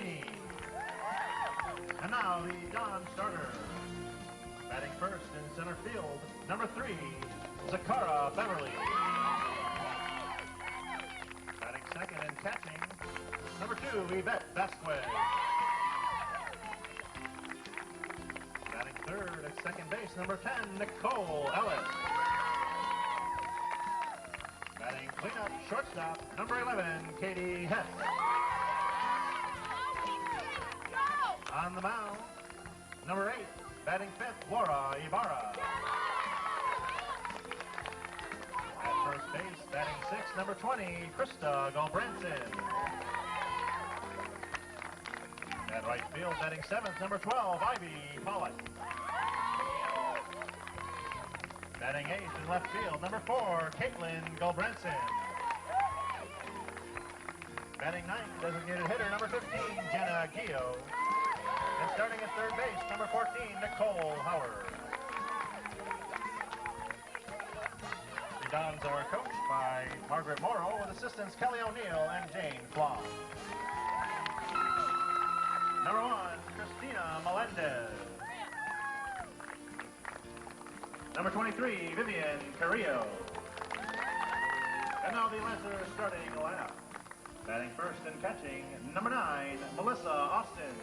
Sweeney. And now the Don starter. Batting first in center field, number 3, Zakara Beverly. Batting second and catching, number 2, Yvette Vasquez. Batting third at second base, number 10, Nicole Ellis. Batting cleanup, shortstop, number 11, Katie Hess. On the mound, number 8, batting fifth, Laura Ibarra. At first base, batting sixth, number 20, Krista Gulbranson. At right field, batting seventh, number 12, Ivy Pollock. Batting eighth in left field, number 4, Caitlin Gulbranson. Batting ninth, designated hitter, number 15, Jenna Gio. And starting at third base, number 14, Nicole Howard. The Dons are coached by Margaret Morrow with assistants Kelly O'Neill and Jane Flom. Number 1, Christina Melendez. Number 23, Vivian Carrillo. And now the Lancers starting lineup. Batting first and catching, number 9, Melissa Austin.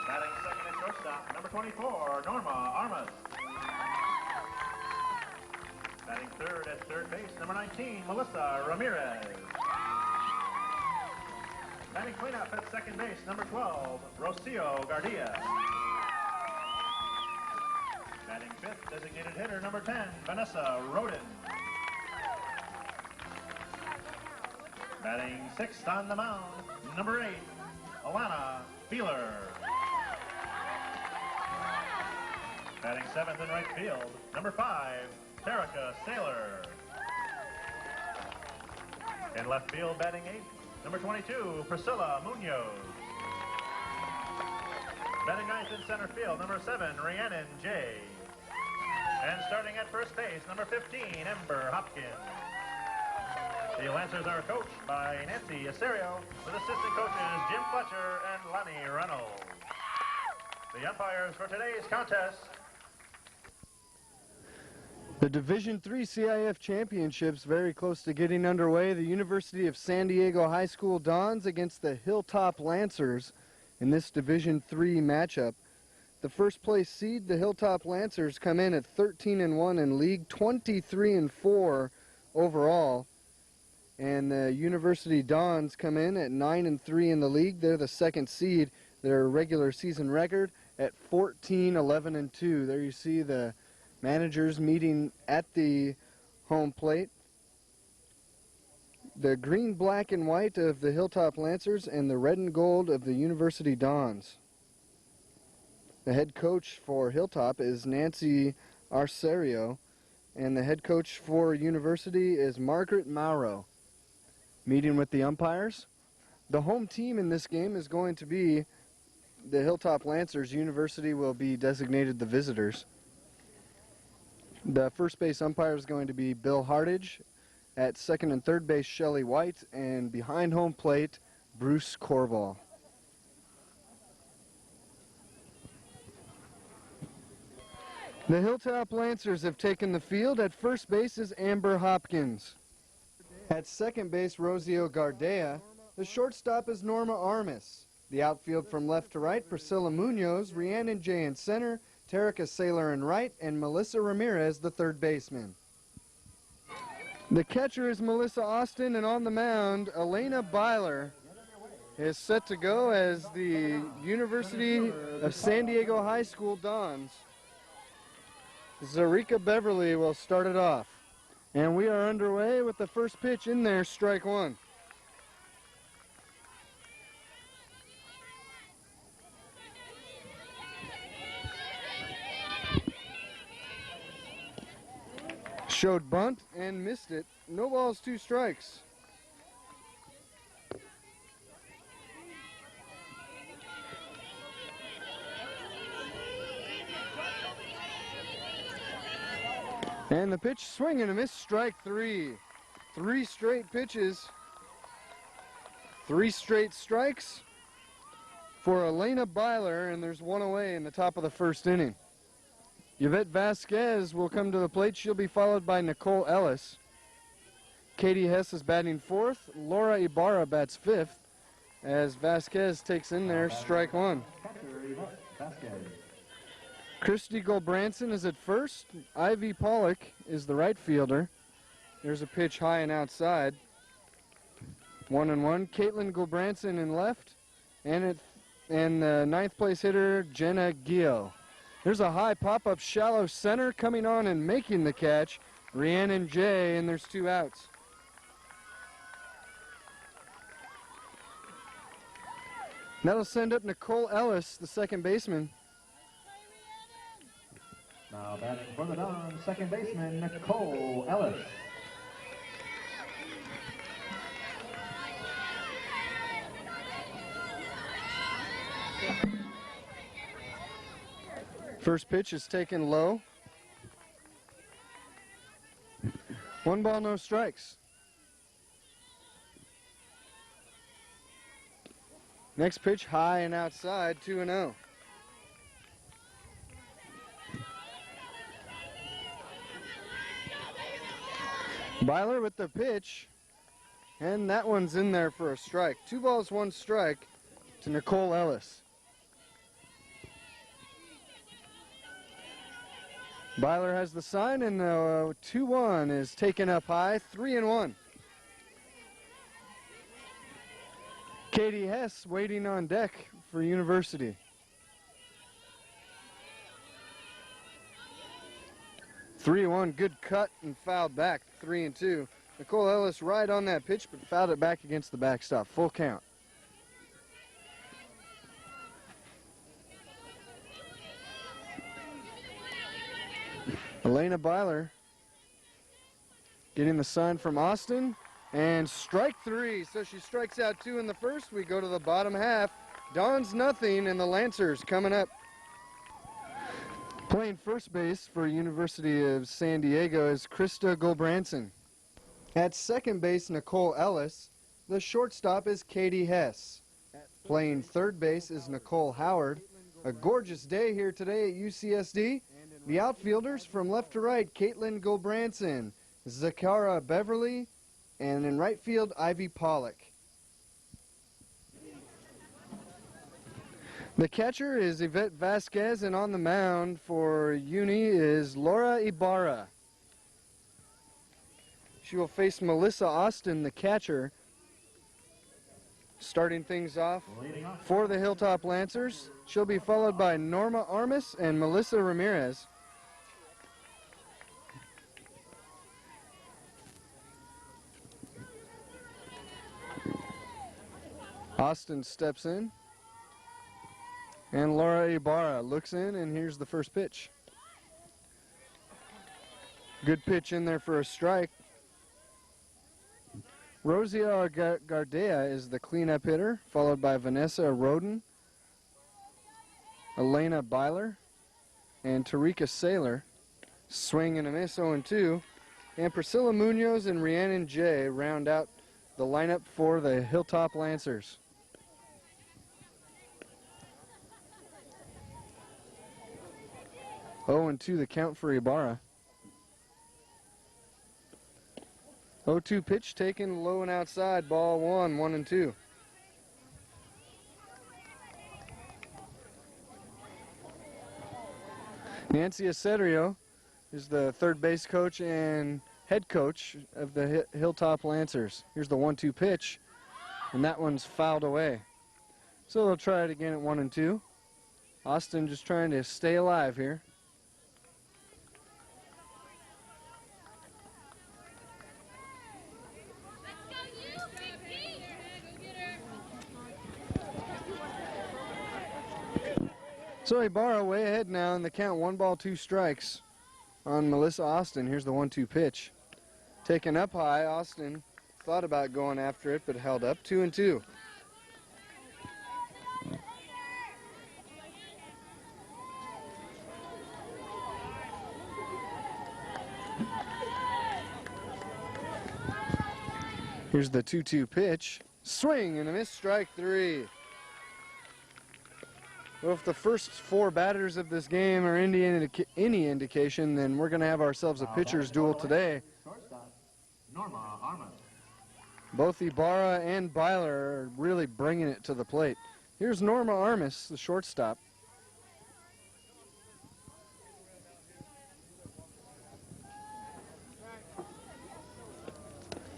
Batting second at shortstop, number 24, Norma Armas. Batting third at third base, number 19, Melissa Ramirez. Batting cleanup at second base, number 12, Rocio Gardia. Batting fifth, designated hitter, number 10, Vanessa Roden. Batting sixth on the mound, number 8, Alana Feeler. Batting seventh in right field, number 5, Terica Saylor. In left field, batting eighth, number 22, Priscilla Munoz. Batting ninth in center field, number 7, Rhiannon J. And starting at first base, number 15, Ember Hopkins. The Lancers are coached by Nancy Aserio with assistant coaches Jim Fletcher and Lonnie Reynolds. The umpires for today's contest. The Division III CIF Championships very close to getting underway. The University of San Diego High School Dons against the Hilltop Lancers in this Division III matchup. The first place seed, the Hilltop Lancers, come in at 13-1 in league, 23-4 overall. And the University Dons come in at 9-3 in the league. They're the second seed. Their regular season record at 14-11-2. There you see the managers meeting at the home plate. The green, black, and white of the Hilltop Lancers and the red and gold of the University Dons. The head coach for Hilltop is Nancy Arcerio, and the head coach for University is Margaret Mauro. Meeting with the umpires. The home team in this game is going to be the Hilltop Lancers. University will be designated the visitors. The first base umpire is going to be Bill Hartage. At second and third base, Shelley White. And behind home plate, Bruce Corval. The Hilltop Lancers have taken the field. At first base is Amber Hopkins. At second base, Rocio Gardea. The shortstop is Norma Armas. The outfield from left to right, Priscilla Munoz, Rhiannon J in center, Terica Saylor in right, and Melissa Ramirez, the third baseman. The catcher is Melissa Austin, and on the mound, Elena Byler is set to go as the University of San Diego High School Dons. Zarika Beverly will start it off. And we are underway with the first pitch in there, strike one. Showed bunt and missed it. No balls, 2 strikes. And the pitch, swing and a miss, strike 3. 3 straight pitches 3 straight strikes for Elena Byler, and there's 1 away in the top of the first inning. Yvette Vasquez will come to the plate. She'll be followed by Nicole Ellis. Katie Hess is batting 4th. Laura Ibarra bats 5th as Vasquez takes in there strike 1. Christy Gulbranson is at first. Ivy Pollock is the right fielder. There's a pitch high and outside. 1-1. Caitlin Gulbranson in left. And ninth place hitter Jenna Gio. There's a high pop-up shallow center coming on and making the catch. Rhiannon J, and there's 2 outs. That'll send up Nicole Ellis, the second baseman. Now batting for the Dons, second baseman Nicole Ellis. First pitch is taken low. 1 ball, no strikes. Next pitch high and outside, 2-0. Byler with the pitch, and that one's in there for a strike. 2 balls, 1 strike to Nicole Ellis. Byler has the sign, and the 2-1 is taken up high, 3-1. Katie Hess waiting on deck for University. 3-1, good cut and fouled back, 3-2. Nicole Ellis right on that pitch, but fouled it back against the backstop. Full count. Elena Byler getting the sign from Austin, and strike 3. So she strikes out 2 in the first. We go to the bottom half. Dons nothing, and the Lancers coming up. Playing first base for University of San Diego is Krista Gulbranson. At second base, Nicole Ellis. The shortstop is Katie Hess. Playing third base is Nicole Howard. A gorgeous day here today at UCSD. The outfielders from left to right, Caitlin Gulbranson, Zakara Beverly, and in right field, Ivy Pollock. The catcher is Yvette Vasquez, and on the mound for Uni is Laura Ibarra. She will face Melissa Austin, the catcher. Starting things off for the Hilltop Lancers, she'll be followed by Norma Armas and Melissa Ramirez. Austin steps in, and Laura Ibarra looks in, and here's the first pitch. Good pitch in there for a strike. Rosia Gardea is the cleanup hitter, followed by Vanessa Roden, Elena Byler, and Tarika Saylor. Swing and a miss, 0-2. And Priscilla Munoz and Rhiannon J round out the lineup for the Hilltop Lancers. Oh, and 2 the count for Ibarra. 0-2 pitch taken low and outside, ball 1, 1-2. Nancy Acerio is the third base coach and head coach of the Hilltop Lancers. Here's the 1-2 pitch, and that one's fouled away. So they'll try it again at 1-2. Austin just trying to stay alive here. So Ibarra way ahead now in the count, 1 ball, 2 strikes on Melissa Austin. Here's the 1-2 pitch. Taken up high, Austin thought about going after it, but held up, 2-2. Here's the 2-2 pitch, Swing and a miss, strike 3. Well, if the first 4 batters of this game are any indication, then we're going to have ourselves a pitcher's duel today. Norma Armas. Both Ibarra and Byler are really bringing it to the plate. Here's Norma Armas, the shortstop.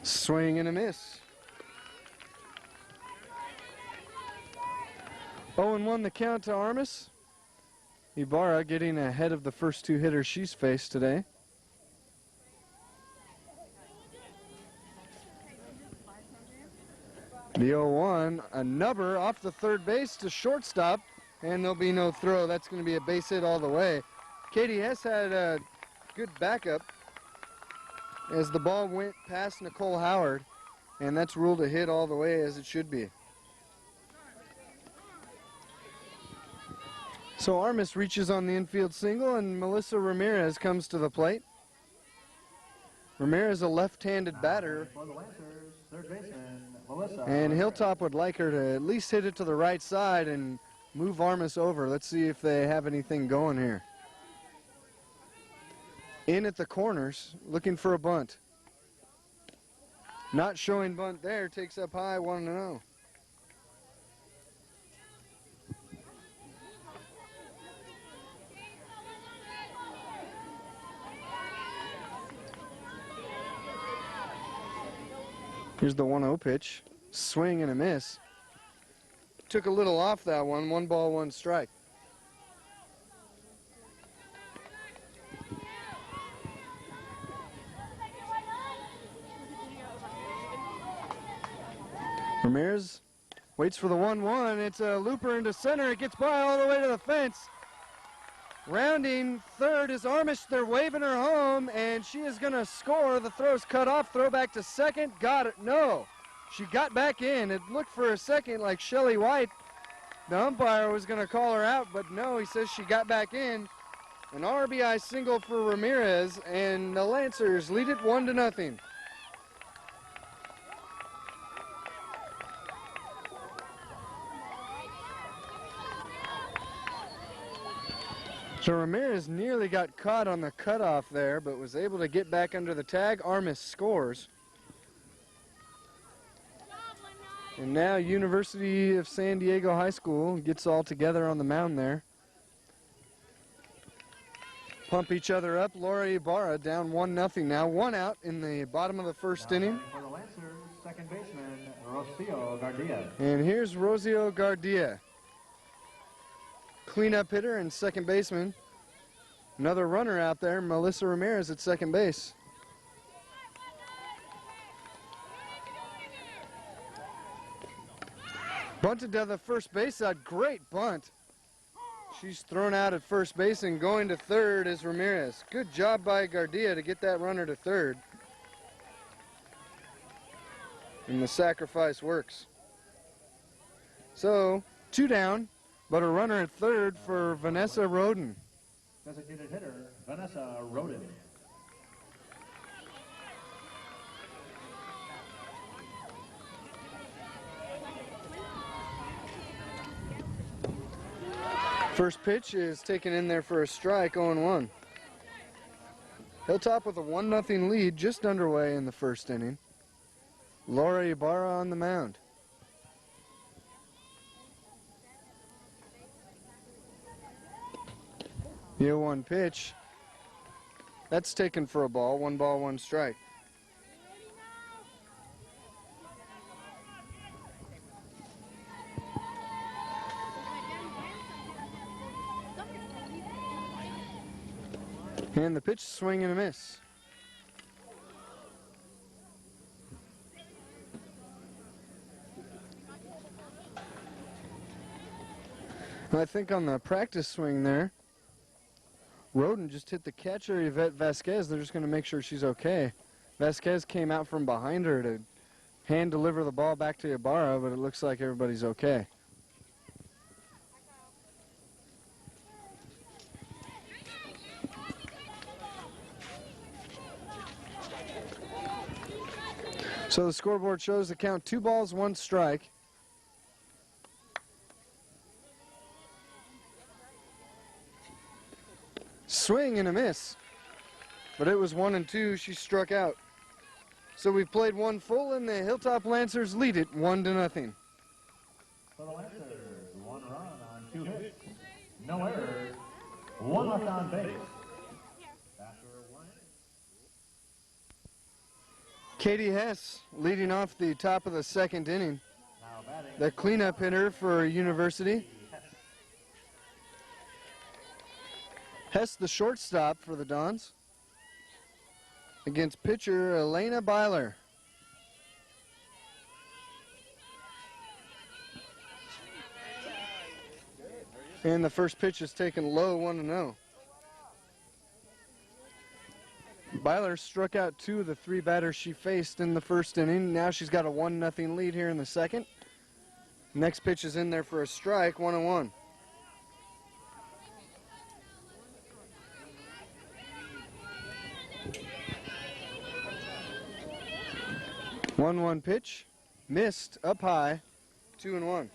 Swing and a miss. 0-1 the count to Armas. Ibarra getting ahead of the first 2 hitters she's faced today. The 0-1, a nubber off the third base to shortstop, and there'll be no throw. That's going to be a base hit all the way. Katie Hess had a good backup as the ball went past Nicole Howard, and that's ruled a hit all the way as it should be. So Armas reaches on the infield single, and Melissa Ramirez comes to the plate. Ramirez, a left-handed batter, For the Lancers, third baseman, Melissa. and Hilltop would like her to at least hit it to the right side and move Armas over. Let's see if they have anything going here. In at the corners, looking for a bunt. Not showing bunt there, takes up high, 1-0. Here's the 1-0 pitch. Swing and a miss. Took a little off that one. 1 ball, 1 strike. Ramirez waits for the 1-1. It's a looper into center. It gets by all the way to the fence. Rounding third is Armas. They're waving her home, and she is going to score. The throw's cut off. Throw back to second. Got it. No. She got back in. It looked for a second like Shelly White. The umpire was going to call her out, but no, he says she got back in. An RBI single for Ramirez, and the Lancers lead it 1-0. So Ramirez nearly got caught on the cutoff there, but was able to get back under the tag. Armas scores. And now University of San Diego High School gets all together on the mound there. Pump each other up. Laura Ibarra down 1-0 now. 1 out in the bottom of the first inning. For the Lancers, second baseman, Rocio Gardia. And here's Rosio Gardia. Cleanup hitter and second baseman. Another runner out there, Melissa Ramirez at second base. Bunted to the first base side. Great bunt. She's thrown out at first base, and going to third is Ramirez. Good job by Gardia to get that runner to third. And the sacrifice works. So, 2 down, but a runner at third for Vanessa Roden. Designated hitter, Vanessa Roden. First pitch is taken in there for a strike, 0-1. Hilltop with a 1-0 lead just underway in the first inning. Laura Ibarra on the mound. The 0-1 pitch. That's taken for a ball. 1 ball, 1 strike. And the pitch, swing and a miss. I think on the practice swing there, Roden just hit the catcher, Yvette Vasquez. They're just going to make sure she's okay. Vasquez came out from behind her to hand deliver the ball back to Ibarra, but it looks like everybody's okay. So the scoreboard shows the count 2 balls, 1 strike. Swing and a miss. But it was 1-2. She struck out. So we played 1 full, and the Hilltop Lancers lead it 1-0. For the Lancers, 1 run on 2 hits, no errors, 1 left on base. After 1 inning. Katie Hess leading off the top of the 2nd inning. Now batting. The cleanup hitter for University. Hess the shortstop for the Dons. Against pitcher Elena Byler. And the first pitch is taken low, 1-0. Byler struck out 2 of the 3 batters she faced in the 1st inning. Now she's got a 1-0 lead here in the 2nd. Next pitch is in there for a strike, 1-1. 1-1 pitch, missed, up high, 2-1.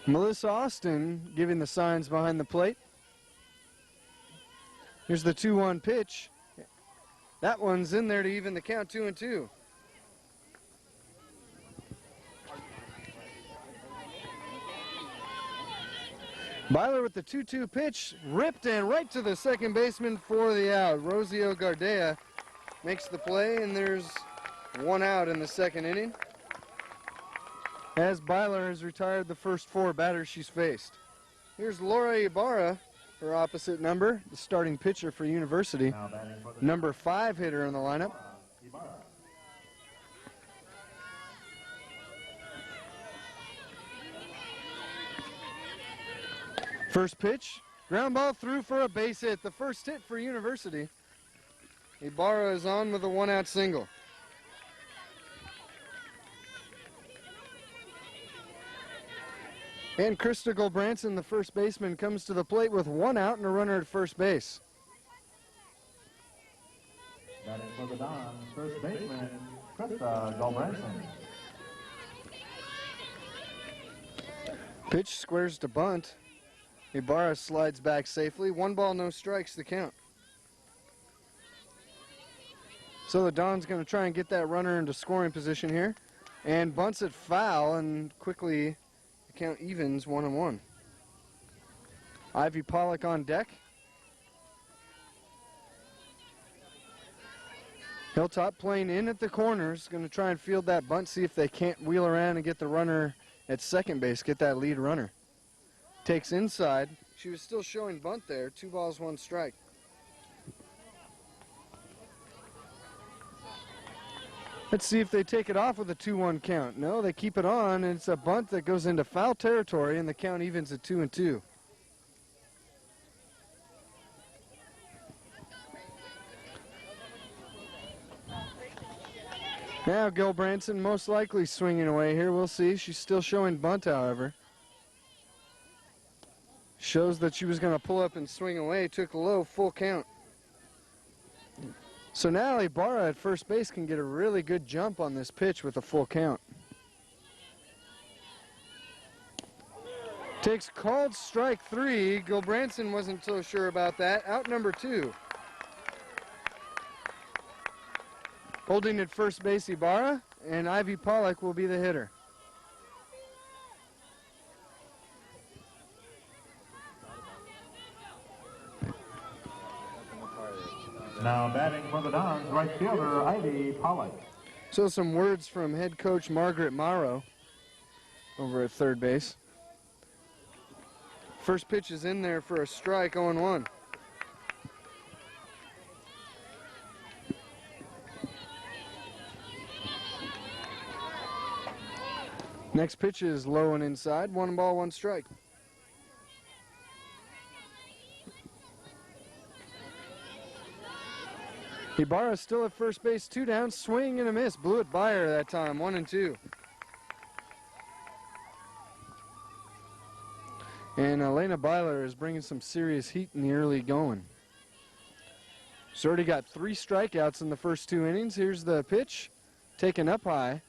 Melissa Austin giving the signs behind the plate. Here's the 2-1 pitch. That one's in there to even the count, 2-2. Byler with the 2-2 pitch, ripped and right to the second baseman for the out. Rosio Gardea makes the play, and there's 1 out in the 2nd inning, as Byler has retired the first 4 batters she's faced. Here's Laura Ibarra, her opposite number, the starting pitcher for University. Number 5 hitter in the lineup. First pitch, ground ball through for a base hit. The first hit for University. Ibarra is on with a 1-out single. And Krista Gulbranson, the first baseman, comes to the plate with 1 out and a runner at first base. Batting for the Dons, first baseman, Krista Gulbranson. Pitch squares to bunt. Ibarra slides back safely. 1 ball, no strikes, the count. So the Dons going to try and get that runner into scoring position here. And bunts it foul, and quickly the count evens 1-1. Ivy Pollock on deck. Hilltop playing in at the corners, going to try and field that bunt, see if they can't wheel around and get the runner at second base, get that lead runner. Takes inside. She was still showing bunt there. 2 balls, 1 strike. Let's see if they take it off with a 2-1 count. No, they keep it on, and it's a bunt that goes into foul territory, and the count evens at 2-2. Now Gulbranson most likely swinging away here. We'll see. She's still showing bunt, however. Shows that she was going to pull up and swing away. Took low, full count. So now Ibarra at first base can get a really good jump on this pitch with a full count. Takes called strike 3. Gulbranson wasn't so sure about that. Out number 2. Holding at first base Ibarra, and Ivy Pollock will be the hitter. Now batting for the Dons, right fielder Ivy Pollock. So some words from head coach Margaret Morrow over at third base. First pitch is in there for a strike, 0-1. Next pitch is low and inside, 1 ball, 1 strike. Ibarra still at first base, 2 down, swing and a miss. Blew it by her that time, 1-2. And Elena Byler is bringing some serious heat in the early going. She's already got 3 strikeouts in the first 2 innings. Here's the pitch, taken up high.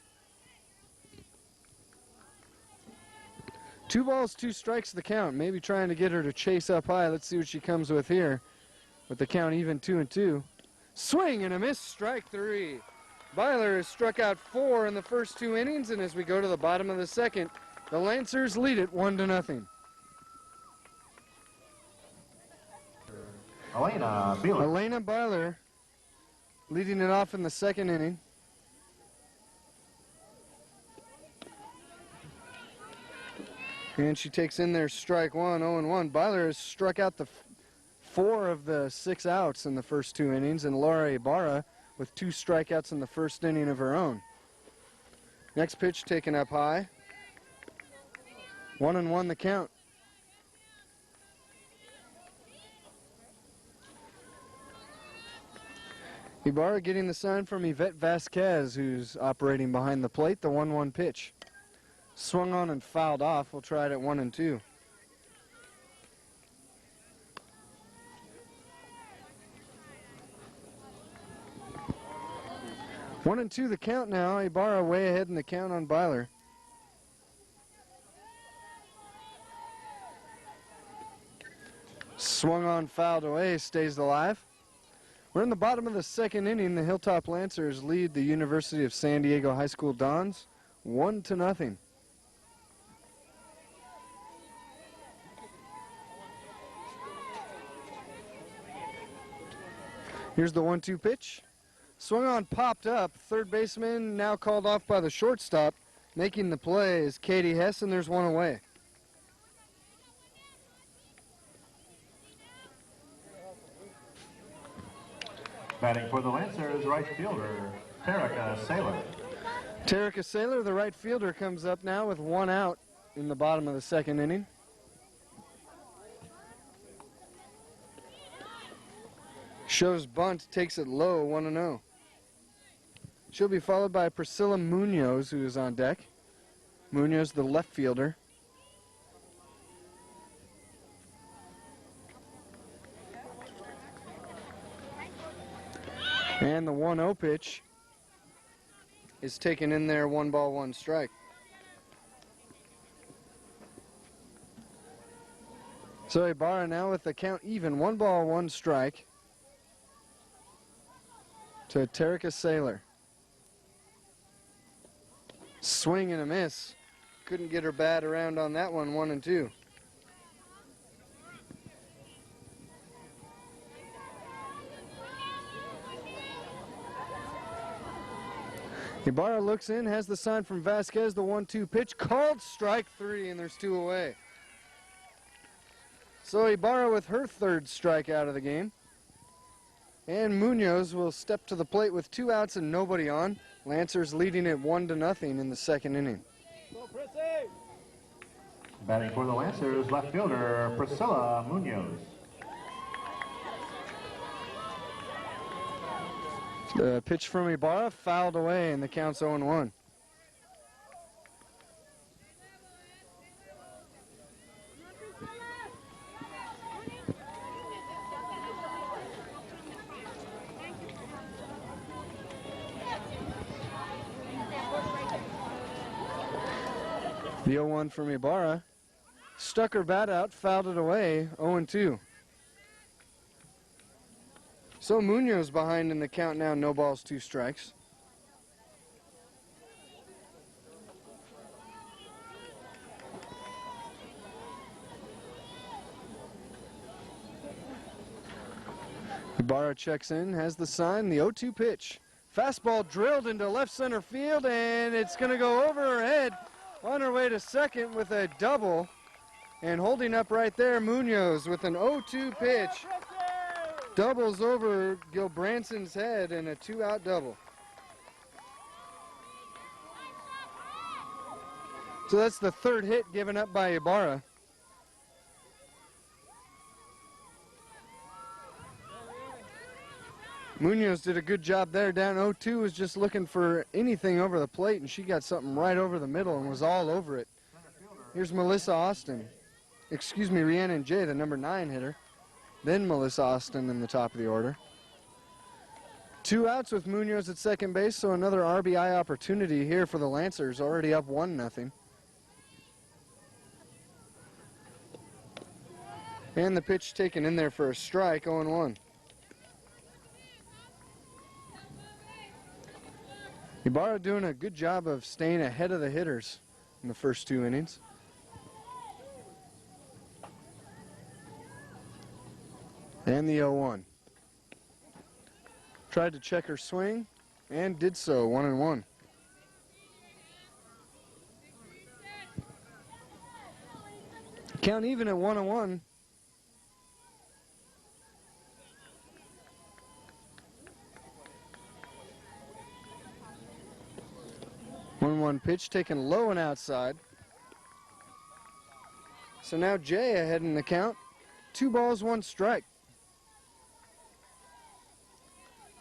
2 balls, 2 strikes the count. Maybe trying to get her to chase up high. Let's see what she comes with here. With the count even 2-2. Swing and a miss, strike 3. Byler has struck out 4 in the first 2 innings, and as we go to the bottom of the second, the Lancers lead it 1-0. Elena Byler leading it off in the second inning. And she takes in there strike 1, 0-1. Byler has struck out the 4 of the 6 outs in the first 2 innings, and Laura Ibarra with 2 strikeouts in the first inning of her own. Next pitch taken up high. 1-1 the count. Ibarra getting the sign from Yvette Vasquez, who's operating behind the plate. The 1-1 pitch. Swung on and fouled off. We'll try it at 1-2. One and two the count now. Ibarra way ahead in the count on Byler. Swung on, fouled away, stays alive. We're in the bottom of the second inning. The Hilltop Lancers lead the University of San Diego High School Dons 1-0. Here's the 1-2 pitch. Swung on, popped up. Third baseman now called off by the shortstop. Making the play is Katie Hess, and there's one away. Batting for the Lancers, right fielder, Terica Saylor. Terica Saylor, the right fielder, comes up now with 1 out in the bottom of the second inning. Shows bunt, takes it low, 1-0. She'll be followed by Priscilla Munoz, who is on deck. Munoz, the left fielder. And the 1-0 pitch is taken in there, 1 ball, 1 strike. So Ibarra now with the count even, 1 ball, 1 strike to Terica Saylor. Swing and a miss. Couldn't get her bat around on that one, 1-2. Ibarra looks in, has the sign from Vasquez, the 1-2 pitch, called strike 3, and there's 2 away. So Ibarra with her 3rd strikeout of the game. And Munoz will step to the plate with 2 outs and nobody on. Lancers leading it 1-0 in the second inning. Batting for the Lancers, left fielder, Priscilla Munoz. The pitch from Ibarra fouled away, and the count's 0-1. The 0-1 from Ibarra. Stuck her bat out, fouled it away, 0-2. So Munoz behind in the count now, no balls, 2 strikes. Ibarra checks in, has the sign, the 0-2 pitch. Fastball drilled into left center field, and it's going to go over her head on her way to second with a double. And holding up right there, Munoz with an 0-2 pitch. Doubles over Gilbranson's head and a 2-out double. So that's the 3rd hit given up by Ibarra. Munoz did a good job there. Down 0-2, was just looking for anything over the plate, and she got something right over the middle and was all over it. Here's Melissa Austin. Excuse me, Rhiannon J., the number 9 hitter. Then Melissa Austin in the top of the order. 2 outs with Munoz at second base, so another RBI opportunity here for the Lancers, already up 1-0. And the pitch taken in there for a strike, 0-1. Ibarra doing a good job of staying ahead of the hitters in the first 2 innings. And the 0-1. Tried to check her swing and did so, 1-1. Count even at 1-1. One pitch taken low and outside. So now Jay ahead in the count. 2 balls, 1 strike.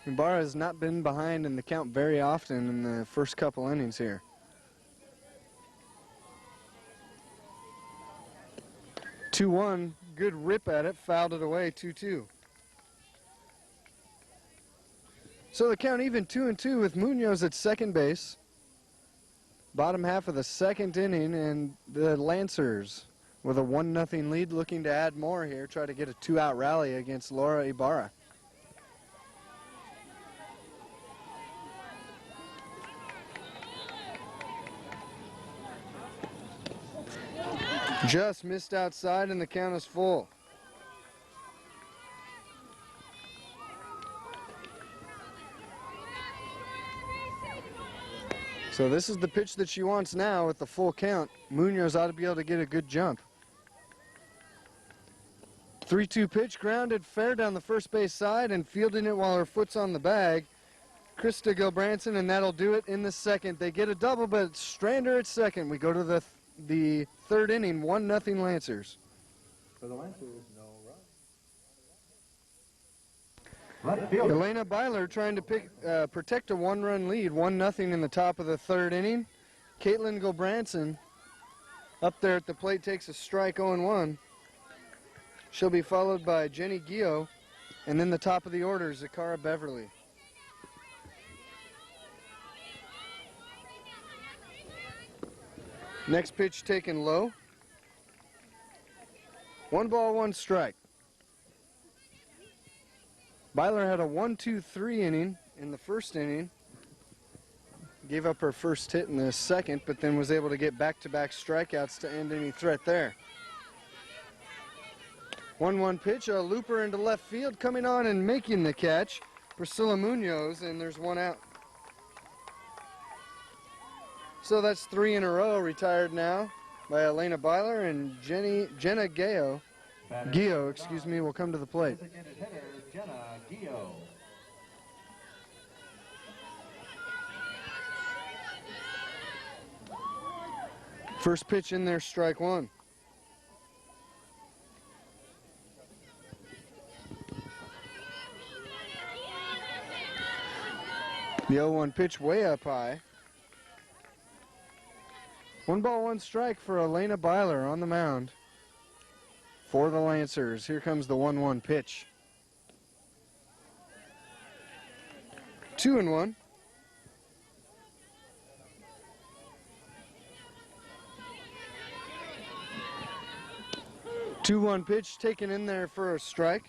Ibarra has not been behind in the count very often in the first couple innings here. 2-1, good rip at it, fouled it away, 2-2. So the count even 2-2 with Munoz at second base. Bottom half of the second inning, and the Lancers with a 1-0 lead, looking to add more here, try to get a 2-out rally against Laura Ibarra. Just missed outside, and the count is full. So this is the pitch that she wants now with the full count. Munoz ought to be able to get a good jump. 3-2 pitch, grounded fair down the first base side, and fielding it while her foot's on the bag, Krista Gilbranson, and that'll do it in the second. They get a double, but Strander at second. We go to the third inning, 1-0 Lancers. For the Lancers, no run. Left field. Elena Byler trying to protect a 1-run lead, 1-0 in the top of the third inning. Caitlin Gilbranson up there at the plate takes a strike, 0-1. She'll be followed by Jenny Gio, and then the top of the order, Zakara Beverly. Next pitch taken low. 1 ball, 1 strike. Byler had a 1-2-3 inning in the first inning. Gave up her first hit in the second, but then was able to get back-to-back strikeouts to end any threat there. 1-1 pitch, a looper into left field, coming on and making the catch, Priscilla Munoz, and there's 1 out. So that's 3 in a row retired now by Elena Byler, and Jenna Gio, will come to the plate. Designated hitter, Jenna Gio. First pitch in there, strike 1. The 0-1 pitch way up high. 1 ball, 1 strike for Elena Byler on the mound for the Lancers. Here comes the 1-1 pitch. 2-1. Two-one pitch taken in there for a strike.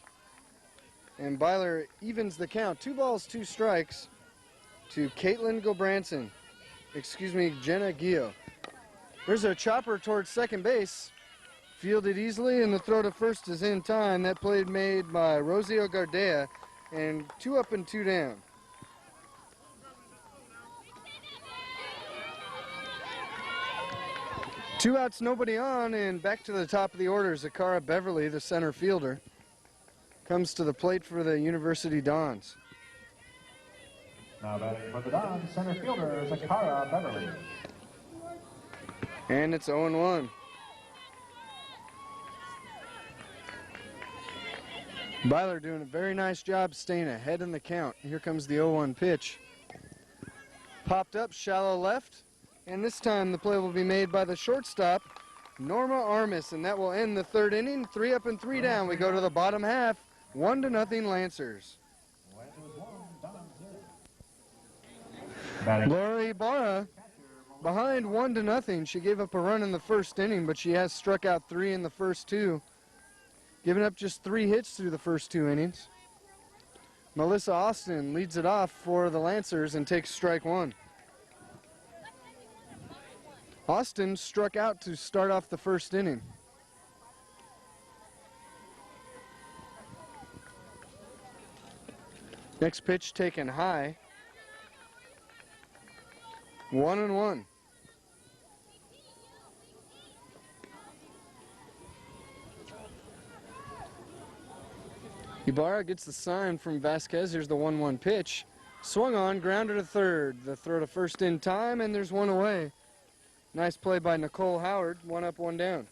And Byler evens the count. 2 balls, 2 strikes to Caitlin Gilbranson. Jenna Gio. There's a chopper towards second base. Fielded easily, and the throw to first is in time. That play made by Rosio Gardea, and 2 up and 2 down. Two outs, nobody on, and back to the top of the order. Zakara Beverly, the center fielder, comes to the plate for the University Dons. Now batting for the Dons, center fielder, Zakara Beverly. And it's 0-1. Byler doing a very nice job staying ahead in the count. Here comes the 0-1 pitch. Popped up, shallow left. And this time the play will be made by the shortstop, Norma Armis. And that will end the third inning. 3 up and 3 down. We go to the bottom half. 1-0 Lancers. Lancers 1, Dons 0. Batting. Laura Ibarra behind 1-0. She gave up a run in the first inning, but she has struck out 3 in the first 2, giving up just 3 hits through the first 2 innings. Melissa Austin leads it off for the Lancers and takes strike 1. Austin struck out to start off the first inning. Next pitch taken high. 1-1. Ibarra gets the sign from Vasquez. Here's the 1-1 pitch. Swung on, grounded to third. The throw to first in time, and there's one away. Nice play by Nicole Howard. 1 up, 1 down.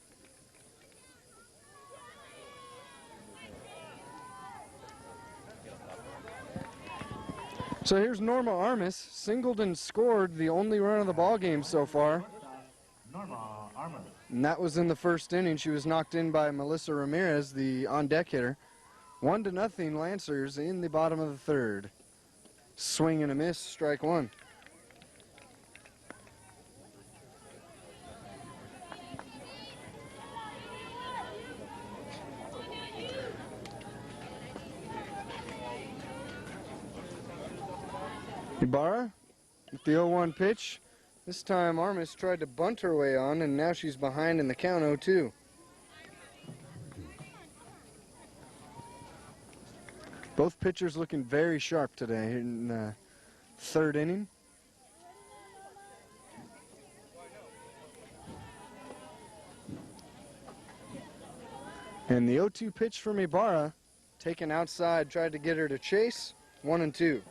So here's Norma Armas, singled and scored the only run of the ball game so far. Norma Armas. And that was in the first inning. She was knocked in by Melissa Ramirez, the on-deck hitter. 1-0 Lancers in the bottom of the third. Swing and a miss, strike 1. Ibarra with the 0-1 pitch. This time Armas tried to bunt her way on, and now she's behind in the count 0-2. Both pitchers looking very sharp today in the third inning. And the 0-2 pitch from Ibarra, taken outside, tried to get her to chase. 1-2.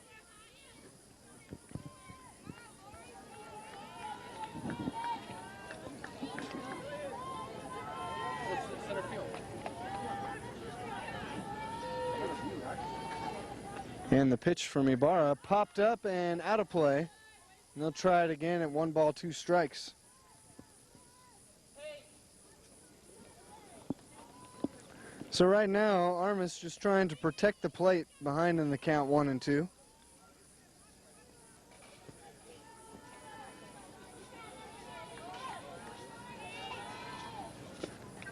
And the pitch from Ibarra popped up and out of play. And they'll try it again at 1 ball, 2 strikes. So right now, Armas just trying to protect the plate behind in the count 1-2.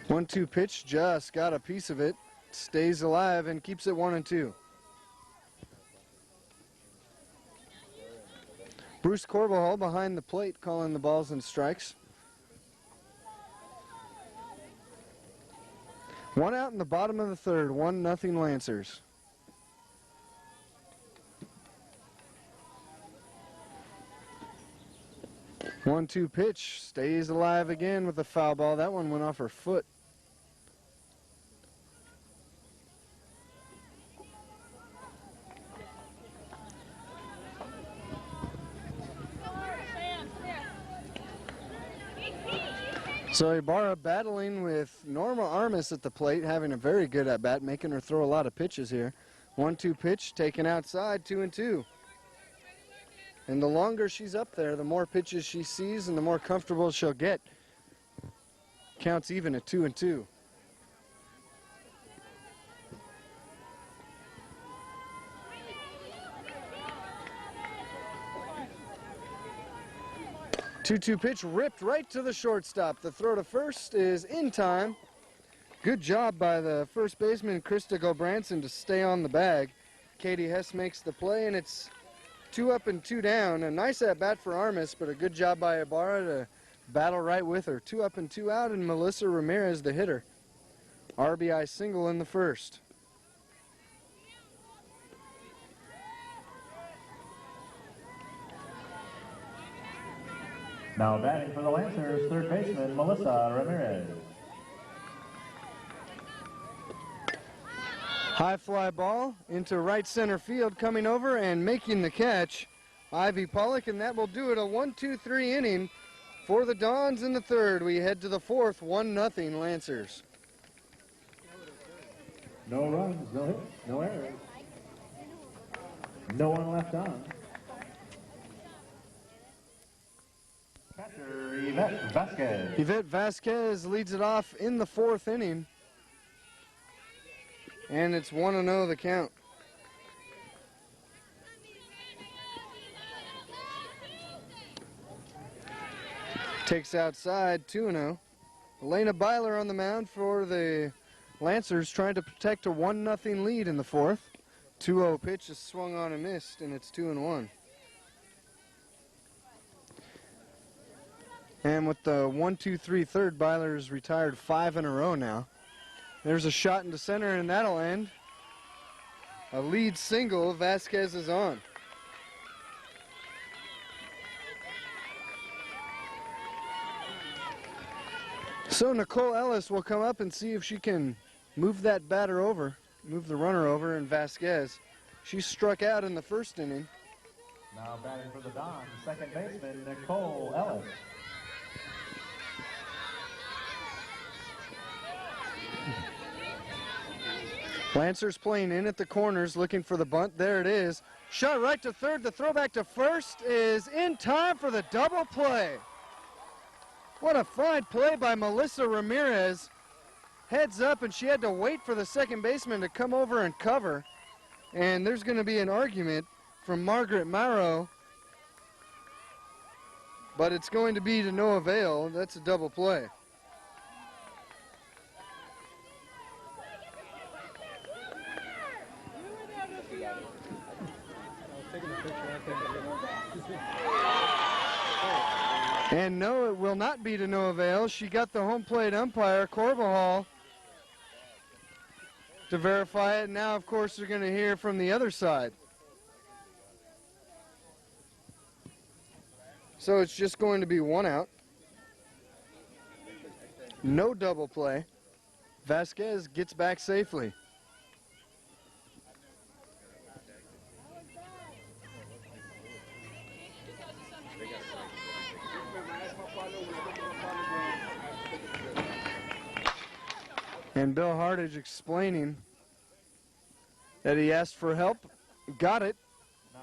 One-two pitch, just got a piece of it, stays alive and keeps it 1-2. Bruce Corbahall behind the plate calling the balls and strikes. 1 out in the bottom of the third, 1-0 Lancers. One-two pitch, stays alive again with a foul ball. That one went off her foot. So Ibarra battling with Norma Armas at the plate, having a very good at-bat, making her throw a lot of pitches here. 1-2 pitch, taken outside, 2-2. And the longer she's up there, the more pitches she sees and the more comfortable she'll get. Counts even at 2-2. Two-two pitch ripped right to the shortstop. The throw to first is in time. Good job by the first baseman, Krista Gobranson, to stay on the bag. Katie Hess makes the play, and it's 2 up and 2 down. A nice at-bat for Armas, but a good job by Ibarra to battle right with her. 2 up and 2 out, and Melissa Ramirez, the hitter. RBI single in the first. Now batting for the Lancers, third baseman Melissa Ramirez. High fly ball into right center field, coming over and making the catch, Ivy Pollock, and that will do it. A 1-2-3 inning for the Dons in the third. We head to the fourth, 1-0 Lancers. No runs, no hits, no errors. No one left on. Catcher Yvette Vasquez. Yvette Vasquez leads it off in the fourth inning. And it's 1-0 the count. Takes outside, 2-0. Elena Byler on the mound for the Lancers, trying to protect a 1-0 lead in the fourth. 2-0 pitch is swung on and missed, and it's 2-1. And with the 1-2-3 third, Byler's retired 5 in a row now. There's a shot into center, and that'll end. A lead single. Vasquez is on. So Nicole Ellis will come up and see if she can move that batter over, move the runner over, and Vasquez. She struck out in the first inning. Now batting for the Dons, second baseman Nicole Ellis. Lancers playing in at the corners, looking for the bunt. There it is. Shot right to third. The throw back to first is in time for the double play. What a fine play by Melissa Ramirez. Heads up, and she had to wait for the second baseman to come over and cover. And there's going to be an argument from Margaret Morrow, but it's going to be to no avail. That's a double play. And no, it will not be to no avail. She got the home plate umpire, Corbahall, to verify it. Now, of course, they're going to hear from the other side. So it's just going to be 1 out. No double play. Vasquez gets back safely. And Bill Hardage explaining that he asked for help, got it.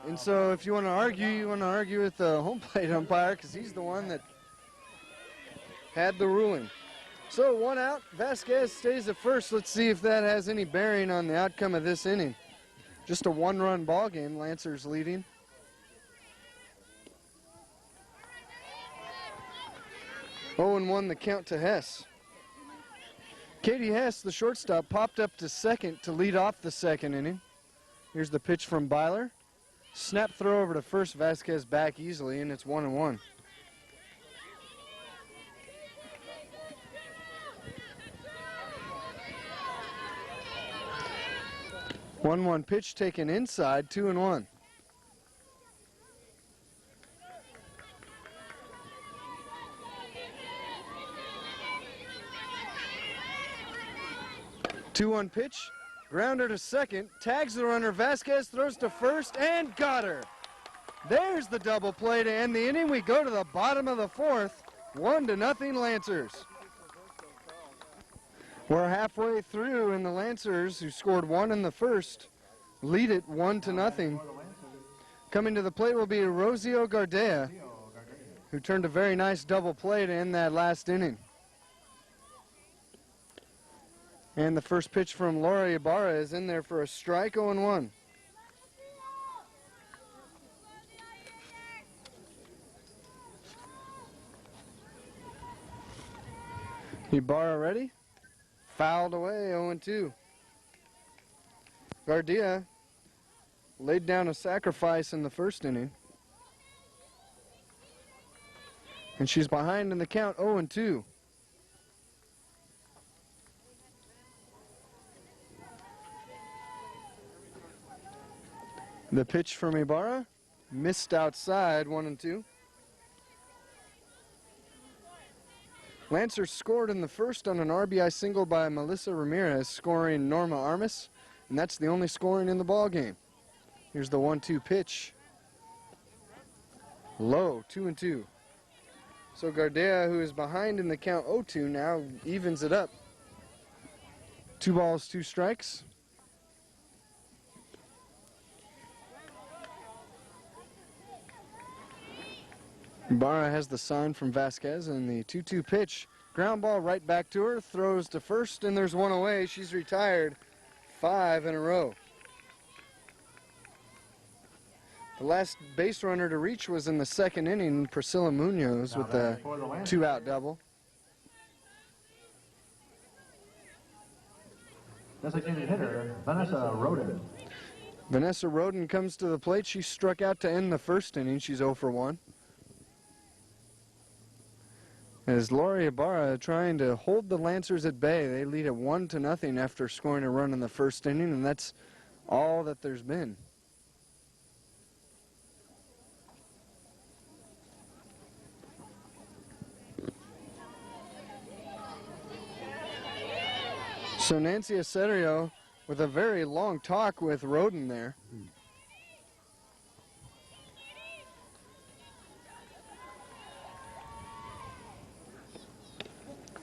And so if you want to argue with the home plate umpire, because he's the one that had the ruling. So 1 out, Vasquez stays at first. Let's see if that has any bearing on the outcome of this inning. Just a 1-run ball game, Lancers leading. Oh, and 1 the count to Hess. Katie Hess, the shortstop, popped up to second to lead off the second inning. Here's the pitch from Byler. Snap throw over to first. Vasquez back easily, and it's 1-1. One pitch taken inside, 2-1. Two-one pitch, grounder to second, tags the runner. Vasquez throws to first and got her. There's the double play to end the inning. We go to the bottom of the fourth, 1-0 Lancers. We're halfway through, and the Lancers, who scored 1 in the first, lead it 1-0. Coming to the plate will be Rosio Gardea, who turned a very nice double play to end that last inning. And the first pitch from Laura Ibarra is in there for a strike, 0-1. Ibarra ready? Fouled away, 0-2. Gardea laid down a sacrifice in the first inning. And she's behind in the count, 0-2. The pitch from Ibarra, missed outside, 1-2. Lancers scored in the first on an RBI single by Melissa Ramirez, scoring Norma Armas, and that's the only scoring in the ball game. Here's the 1-2 pitch. Low, 2-2. So Gardea, who is behind in the count 0-2, now evens it up. 2 balls, 2 strikes. Ibarra has the sign from Vasquez, and the 2-2 pitch. Ground ball right back to her, throws to first, and there's 1 away. She's retired 5 in a row. The last base runner to reach was in the second inning, Priscilla Munoz, with a 2-out double. Designated hitter, Vanessa Roden. Vanessa Roden comes to the plate. She struck out to end the first inning. She's 0 for 1. As Lori Ibarra trying to hold the Lancers at bay. They lead at 1-0 after scoring a run in the first inning, and that's all that there's been. So Nancy Acerio with a very long talk with Roden there.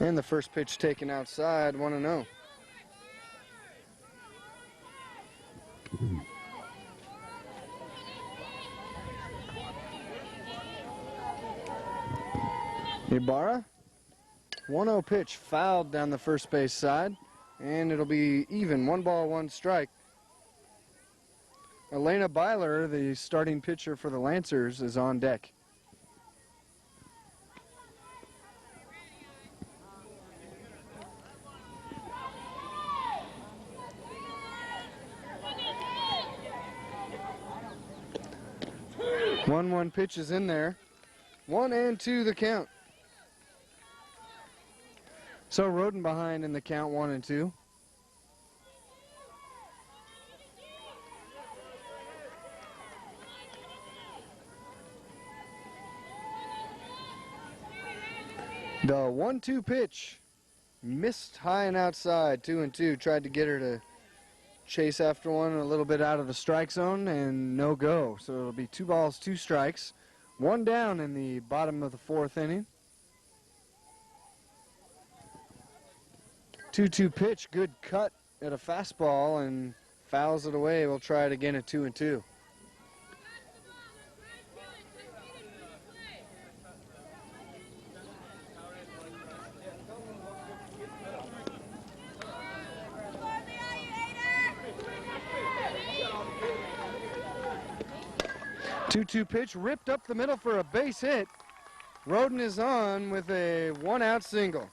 And the first pitch taken outside, 1-0. Ibarra, 1-0 pitch fouled down the first base side. And it'll be even, 1 ball, 1 strike. Elena Byler, the starting pitcher for the Lancers, is on deck. One pitch is in there. 1-2 the count. So Roden behind in the count, 1-2. The 1-2 pitch missed high and outside, 2-2. Tried to get her to chase after one a little bit out of the strike zone and no go. So it'll be 2 balls, 2 strikes. 1 down in the bottom of the 4th inning. 2-2 pitch, good cut at a fastball and fouls it away. We'll try it again at 2-2. Two pitch ripped up the middle for a base hit. Roden is on with a 1-out single.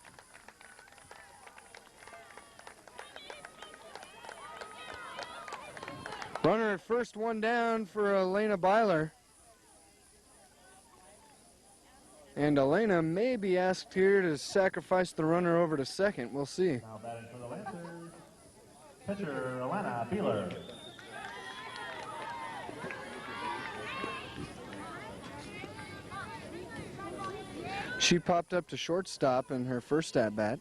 Runner at first, 1 down for Elena Byler. And Elena may be asked here to sacrifice the runner over to second. We'll see. Now batting for the Lancers, pitcher Elena Byler. She popped up to shortstop in her first at-bat.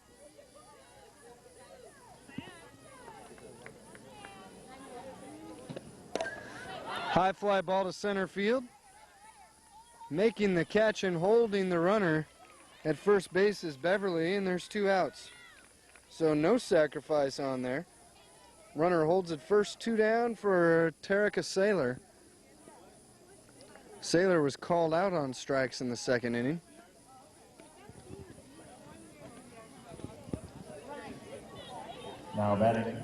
High fly ball to center field. Making the catch and holding the runner at first base is Beverly, and there's 2 outs. So no sacrifice on there. Runner holds at first, 2 down for Tarika Saylor. Saylor was called out on strikes in the second inning. Now batting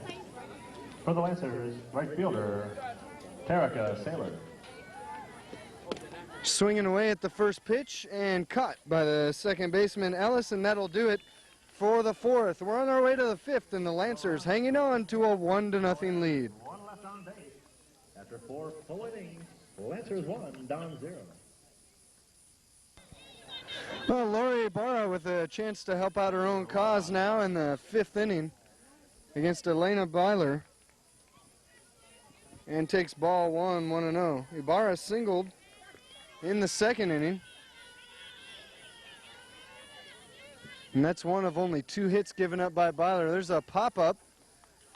for the Lancers, right fielder Tarika Saylor. Swinging away at the first pitch and caught by the second baseman Ellis, and that'll do it for the 4th. We're on our way to the 5th, and the Lancers hanging on to a 1-0 lead. 1 left on base. After 4 full innings, Lancers 1, Don 0. Well, Lori Ibarra with a chance to help out her own cause now in the 5th inning against Elena Byler, and takes ball 1, 1-0. Ibarra singled in the second inning, and that's one of only 2 hits given up by Byler. There's a pop-up,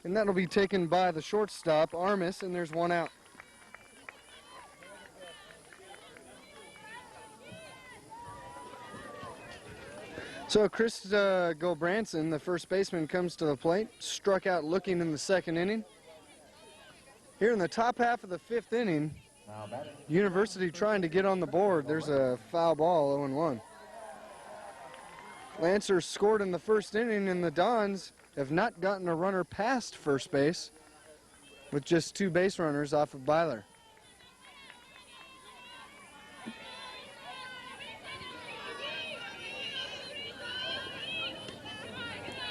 and that'll be taken by the shortstop, Armis, and there's 1 out. So Krista Gulbranson, the first baseman, comes to the plate. Struck out looking in the second inning. Here in the top half of the 5th inning, University trying to get on the board. There's a foul ball, 0-1. Lancers scored in the first inning, and the Dons have not gotten a runner past first base with just 2 base runners off of Byler.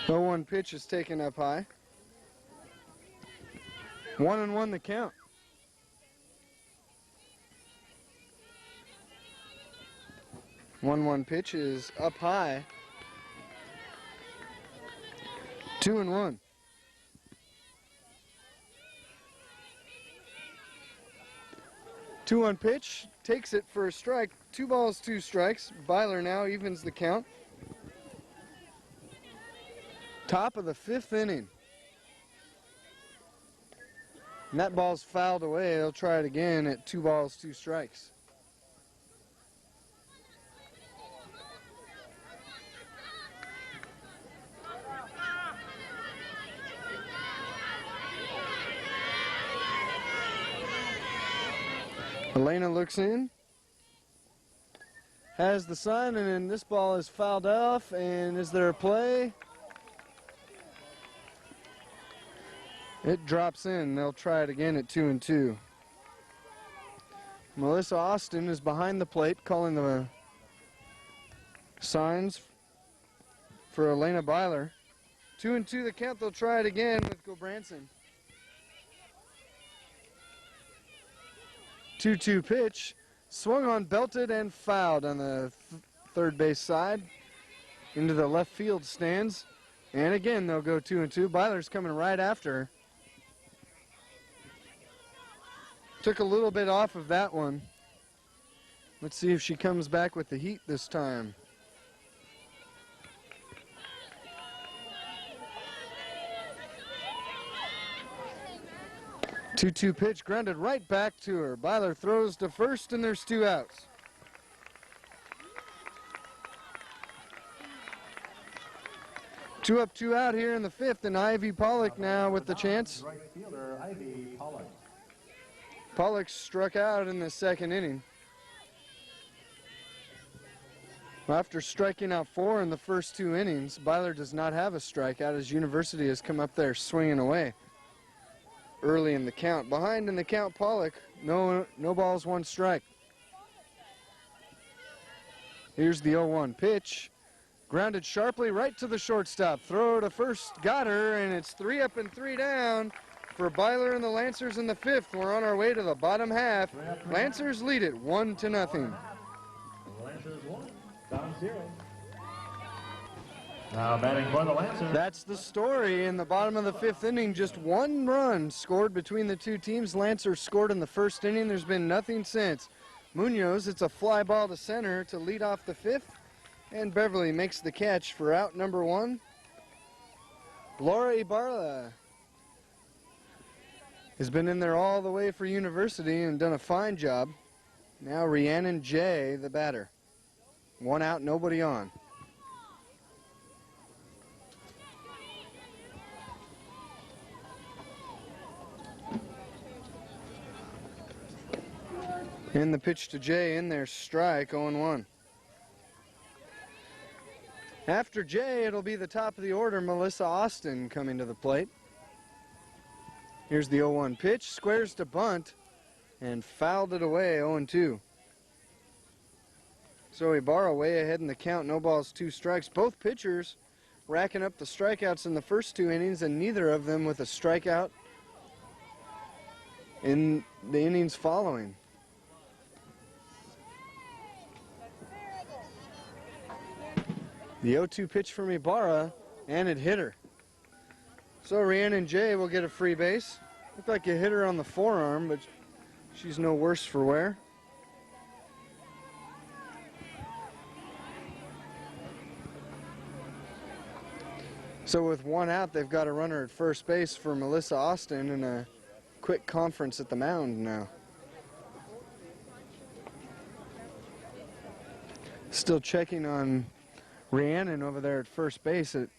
0-1 pitch is taken up high. 1-1 the count. One pitch is up high. 2-1. Two-one pitch, takes it for a strike. 2 balls, 2 strikes. Byler now evens the count. Top of the 5th inning. And that ball's fouled away. They'll try it again at 2 balls, 2 strikes. Elena looks in, has the sign, and then this ball is fouled off. And is there a play? It drops in. They'll try it again at 2-2. Melissa Austin is behind the plate calling the signs for Elena Byler. 2-2 the count. They'll try it again with Gobranson. 2-2 pitch, swung on, belted, and fouled on the third base side into the left field stands. And again, they'll go 2-2. Byler's coming right after. Took a little bit off of that one. Let's see if she comes back with the heat this time. 2-2 pitch, grounded right back to her. Byler throws to first, and there's 2 outs. Two up, 2 out here in the 5th, and Ivy Pollock now with the chance. Right fielder, Ivy Pollock. Pollock struck out in the 2nd inning. After striking out 4 in the first 2 innings, Byler does not have a strikeout as University has come up there swinging away early in the count. Behind in the count, Pollock, no balls, 1 strike. Here's the 0-1 pitch. Grounded sharply right to the shortstop. Throw to first, got her, and it's 3 up and 3 down for Byler and the Lancers in the 5th. We're on our way to the bottom half. Lancers lead it 1-0. Lancers 1, down 0. Now batting for the Lancers. That's the story in the bottom of the 5th inning. Just 1 run scored between the 2 teams. Lancers scored in the 1st inning. There's been nothing since. Munoz, it's a fly ball to center to lead off the 5th. And Beverly makes the catch for out number 1. Laura Ibarra has been in there all the way for University and done a fine job. Now Rhiannon J, the batter. 1 out, nobody on. And the pitch to Jay in there, strike, 0-1. After Jay, it'll be the top of the order, Melissa Austin coming to the plate. Here's the 0-1 pitch, squares to bunt, and fouled it away, 0-2. So Ibarra way ahead in the count, no balls, 2 strikes. Both pitchers racking up the strikeouts in the first 2 innings, and neither of them with a strikeout in the innings following. The 0-2 pitch from Ibarra, and it hit her. So Rhiannon J will get a free base. Looked like it hit her on the forearm, but she's no worse for wear. So with 1 out, they've got a runner at first base for Melissa Austin and a quick conference at the mound now. Still checking on Rhiannon over there at first base. It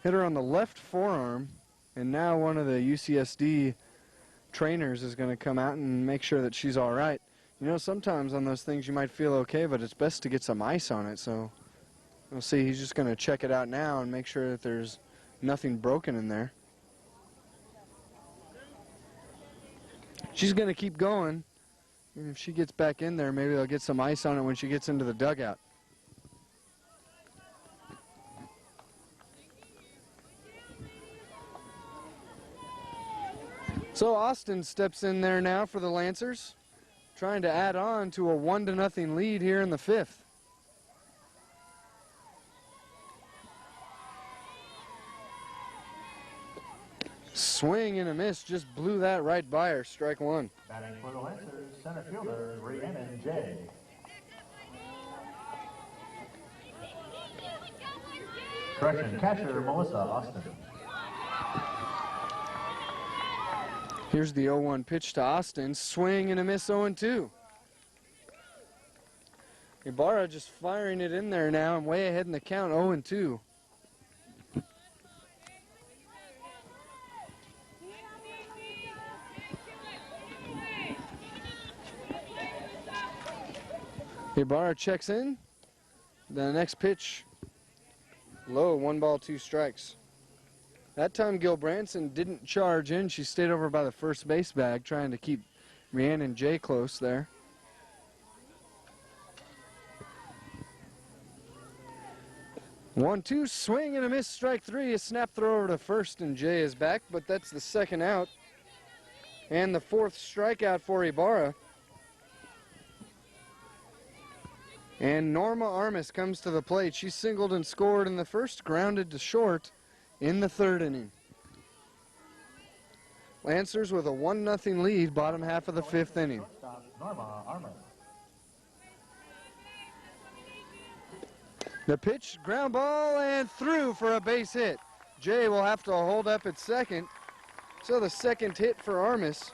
hit her on the left forearm, and now one of the UCSD trainers is going to come out and make sure that she's all right. You know, sometimes on those things you might feel okay, but it's best to get some ice on it. So we'll see. He's just going to check it out now and make sure that there's nothing broken in there. She's going to keep going. And if she gets back in there, maybe they'll get some ice on it when she gets into the dugout. So Austin steps in there now for the Lancers, trying to add on to a 1-0 lead here in the 5th. Swing and a miss, just blew that right by her, strike one. Batting for the Lancers, center fielder Rhiannon J. Correction, catcher Melissa Austin. Here's the 0-1 pitch to Austin, swing and a miss, 0-2. Ibarra just firing it in there now and way ahead in the count, 0-2. Ibarra checks in. The next pitch, low, 1 ball, 2 strikes. That time Gil Branson didn't charge in. She stayed over by the first base bag trying to keep Rhiannon J close there. One, two, swing and a miss, strike three. A snap throw over to first and Jay is back, but that's the second out. And the 4th strikeout for Ibarra. And Norma Armas comes to the plate. She singled and scored in the first, grounded to short in the 3rd inning. Lancers with a 1-0 lead, bottom half of the 5th inning. Norma Armas. The pitch, ground ball, and through for a base hit. Jay will have to hold up at second. So the second hit for Armas.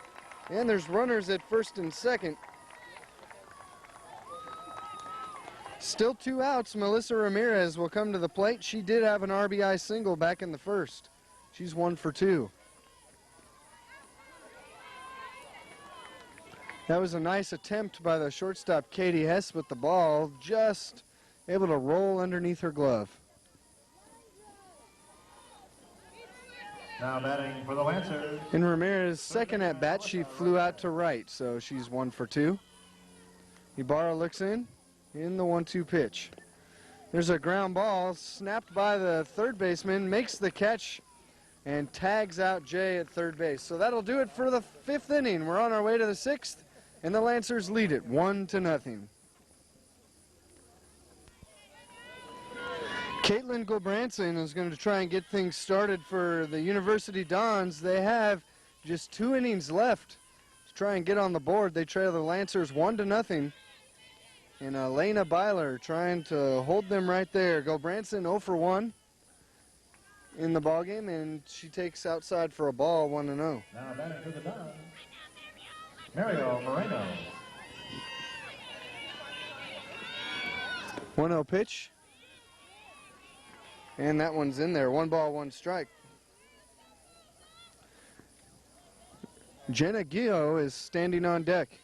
And there's runners at first and second. Still 2 outs. Melissa Ramirez will come to the plate. She did have an RBI single back in the 1st. She's 1 for 2. That was a nice attempt by the shortstop Katie Hess, but the ball just able to roll underneath her glove. Now batting for the Lancers. In Ramirez's second at bat, she flew out to right, so she's 1 for 2. Ibarra looks in the 1-2 pitch. There's a ground ball snapped by the third baseman, makes the catch, and tags out Jay at third base. So that'll do it for the 5th inning. We're on our way to the 6th, and the Lancers lead it 1-0. Caitlin Gilbranson is going to try and get things started for the University Dons. They have just 2 innings left to try and get on the board. They trail the Lancers 1-0. And Elena Byler trying to hold them right there. Gilbranson 0 for 1 in the ballgame, and she takes outside for a ball, 1-0. Now batting for the Dons, Mario Moreno. 1-0 pitch. And that one's in there. 1 ball, 1 strike. Jenna Gio is standing on deck.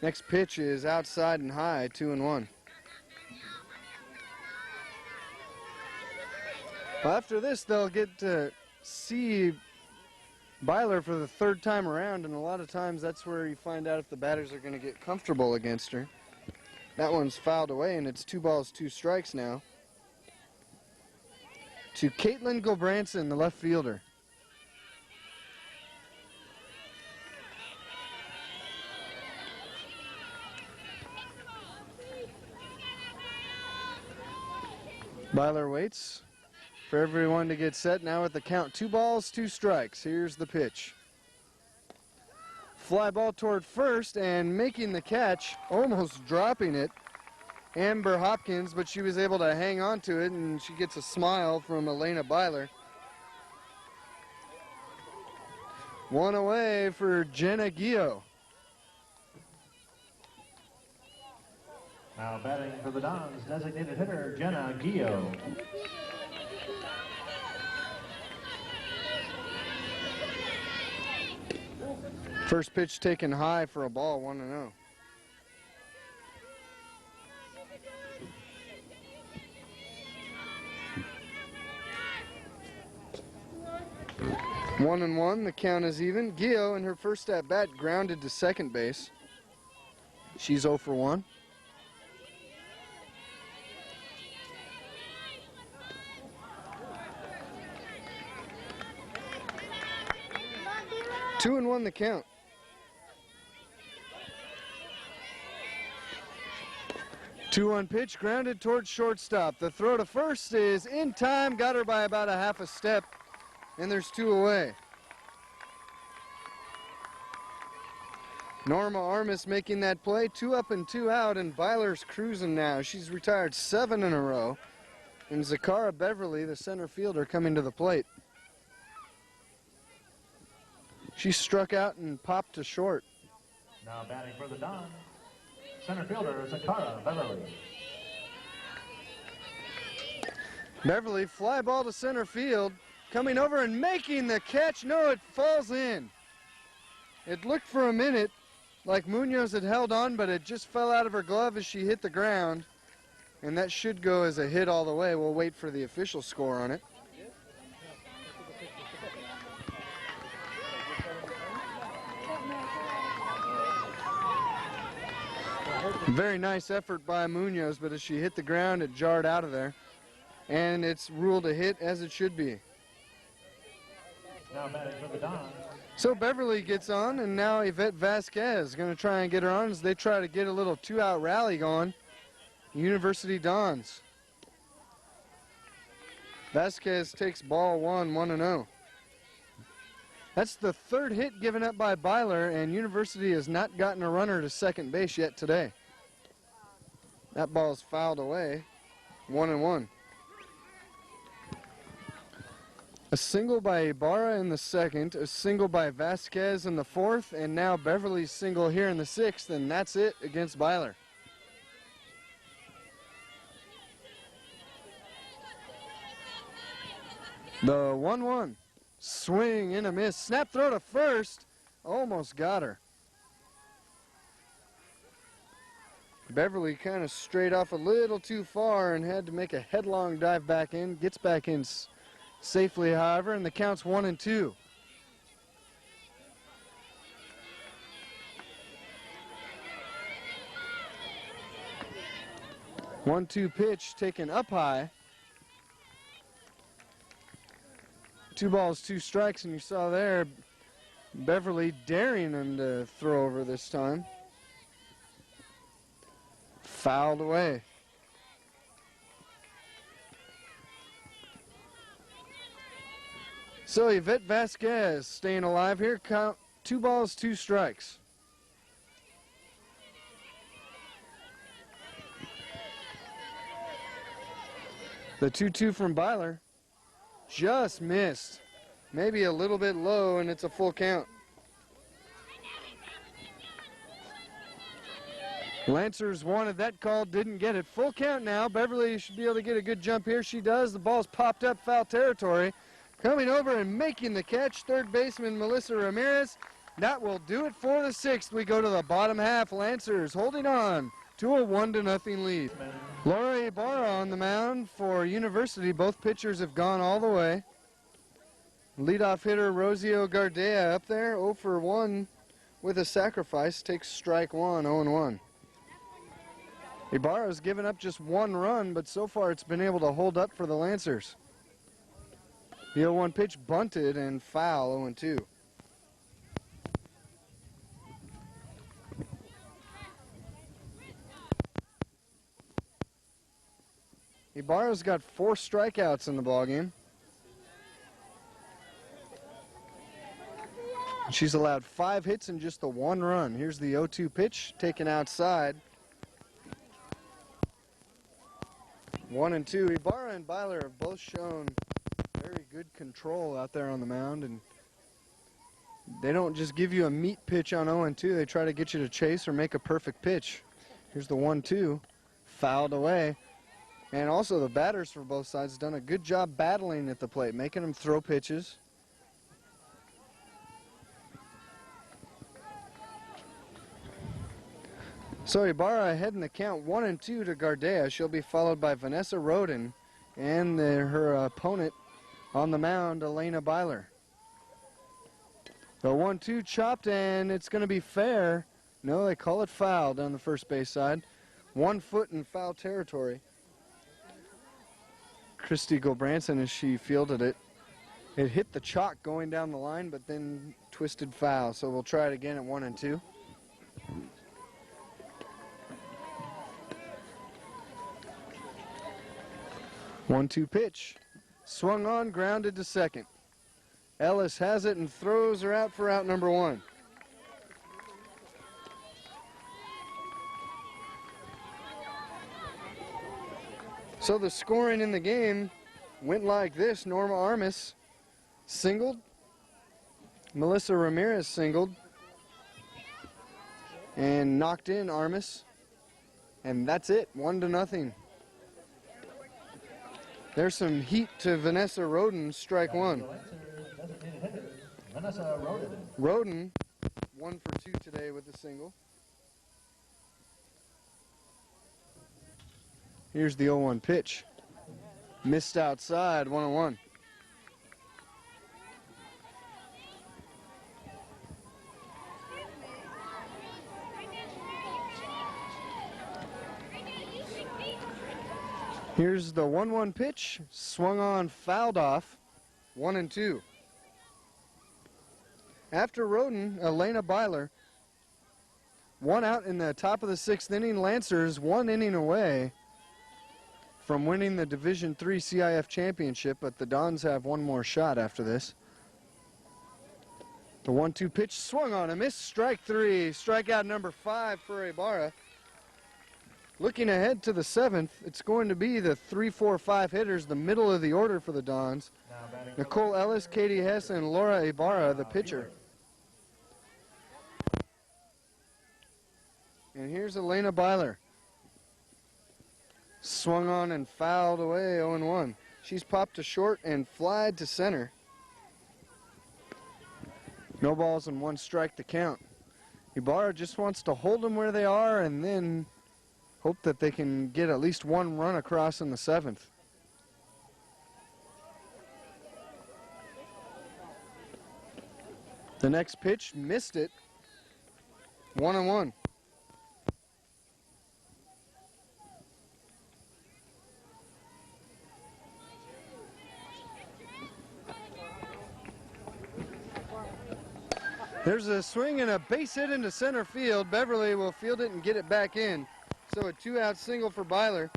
Next pitch is outside and high, 2-1. Well, after this, they'll get to see Byler for the 3rd time around, and a lot of times that's where you find out if the batters are going to get comfortable against her. That one's fouled away, and it's 2 balls, 2 strikes now to Caitlin Gilbranson, the left fielder. Byler waits for everyone to get set. Now at the count, 2 balls, 2 strikes. Here's the pitch. Fly ball toward first and making the catch, almost dropping it, Amber Hopkins, but she was able to hang on to it, and she gets a smile from Elena Byler. 1 away for Jenna Gio. Now batting for the Dons, designated hitter Jenna Gio. First pitch taken high for a ball, 1-0. One and one, the count is even. Gio, in her first at bat, grounded to second base. She's 0 for 1. 2-1 the count. Two-one pitch, grounded towards shortstop. The throw to first is in time, got her by about a half a step, and there's 2 away. Norma Armis making that play, 2 up and 2 out, and Byler's cruising now. She's retired 7 in a row, and Zakara Beverly, the center fielder, coming to the plate. She struck out and popped to short. Now batting for the Dons, center fielder Zakara Beverly. Beverly, fly ball to center field, coming over and making the catch. No, it falls in. It looked for a minute like Munoz had held on, but it just fell out of her glove as she hit the ground. And that should go as a hit all the way. We'll wait for the official score on it. Very nice effort by Munoz, but as she hit the ground, it jarred out of there. And it's ruled a hit, as it should be. Now batting for the Dons. So Beverly gets on, and now Yvette Vasquez is going to try and get her on as they try to get a little 2-out rally going. University Dons. Vasquez takes ball 1, 1-0. That's the 3rd hit given up by Byler, and University has not gotten a runner to second base yet today. That ball's fouled away, 1-1. A single by Ibarra in the 2nd, a single by Vasquez in the 4th, and now Beverly's single here in the 6th, and that's it against Byler. The 1-1. Swing and a miss. Snap throw to first. Almost got her. Beverly kind of strayed off a little too far and had to make a headlong dive back in. Gets back in safely, however, and the count's 1-2. One-two pitch taken up high. 2 balls, 2 strikes, and you saw there Beverly daring him to throw over this time. Fouled away. So Yvette Vasquez staying alive here. Count 2 balls, 2 strikes. The 2-2 from Byler just missed. Maybe a little bit low, and it's a full count. Lancers wanted that call, didn't get it. Full count now. Beverly should be able to get a good jump here. She does. The ball's popped up foul territory. Coming over and making the catch, 3rd baseman Melissa Ramirez. That will do it for the 6th. We go to the bottom half. Lancers holding on to a 1-0 lead. Laura Ibarra on the mound for University. Both pitchers have gone all the way. Leadoff hitter Rosio Gardea up there, 0 for 1 with a sacrifice. Takes strike 1, 0-1. Ibarra's given up just 1 run, but so far it's been able to hold up for the Lancers. The 0-1 pitch bunted and foul, 0-2. Ibarra's got 4 strikeouts in the ballgame. She's allowed 5 hits and just the 1 run. Here's the 0-2 pitch taken outside. 1-2. Ibarra and Byler have both shown very good control out there on the mound, and they don't just give you a meat pitch on 0-2. They try to get you to chase or make a perfect pitch. Here's the 1-2, fouled away. And also the batters for both sides done a good job battling at the plate, making them throw pitches. So Ibarra ahead in the count 1-2 to Gardea. She'll be followed by Vanessa Roden and her opponent on the mound, Elena Byler. The 1-2 chopped, and it's going to be fair. No, they call it foul down the first base side. 1 foot in foul territory. Christy Gulbranson, as she fielded it, it hit the chalk going down the line, but then twisted foul. So we'll try it again at 1 and 2. One-two pitch. Swung on, grounded to second. Ellis has it and throws her out for out number 1. So the scoring in the game went like this. Norma Armas singled. Melissa Ramirez singled. And knocked in Armas. And that's it, 1-0. There's some heat to Vanessa Roden, strike 1. Vanessa Roden. Roden, 1 for 2 today with a single. Here's the 0-1 pitch. Missed outside, 1-1. Here's the 1-1 pitch, swung on, fouled off, 1 and 2. After Roden, Elena Byler, 1 out in the top of the 6th inning. Lancers 1 inning away from winning the Division III CIF championship, but the Dons have 1 more shot after this. The 1-2 pitch swung on a miss, strike 3, strikeout number 5 for Ibarra. Looking ahead to the 7th, it's going to be the 3-4-5 hitters, the middle of the order for the Dons. Nicole Ellis, Katie Hess, and Laura Ibarra, the pitcher. And here's Elena Byler. Swung on and fouled away, 0-1. She's popped to short and flied to center. No balls and 1 strike to count. Ibarra just wants to hold them where they are and then hope that they can get at least 1 run across in the 7th. The next pitch, missed it. 1-1. There's a swing and a base hit into center field. Beverly will field it and get it back in. So a 2-out single for Byler.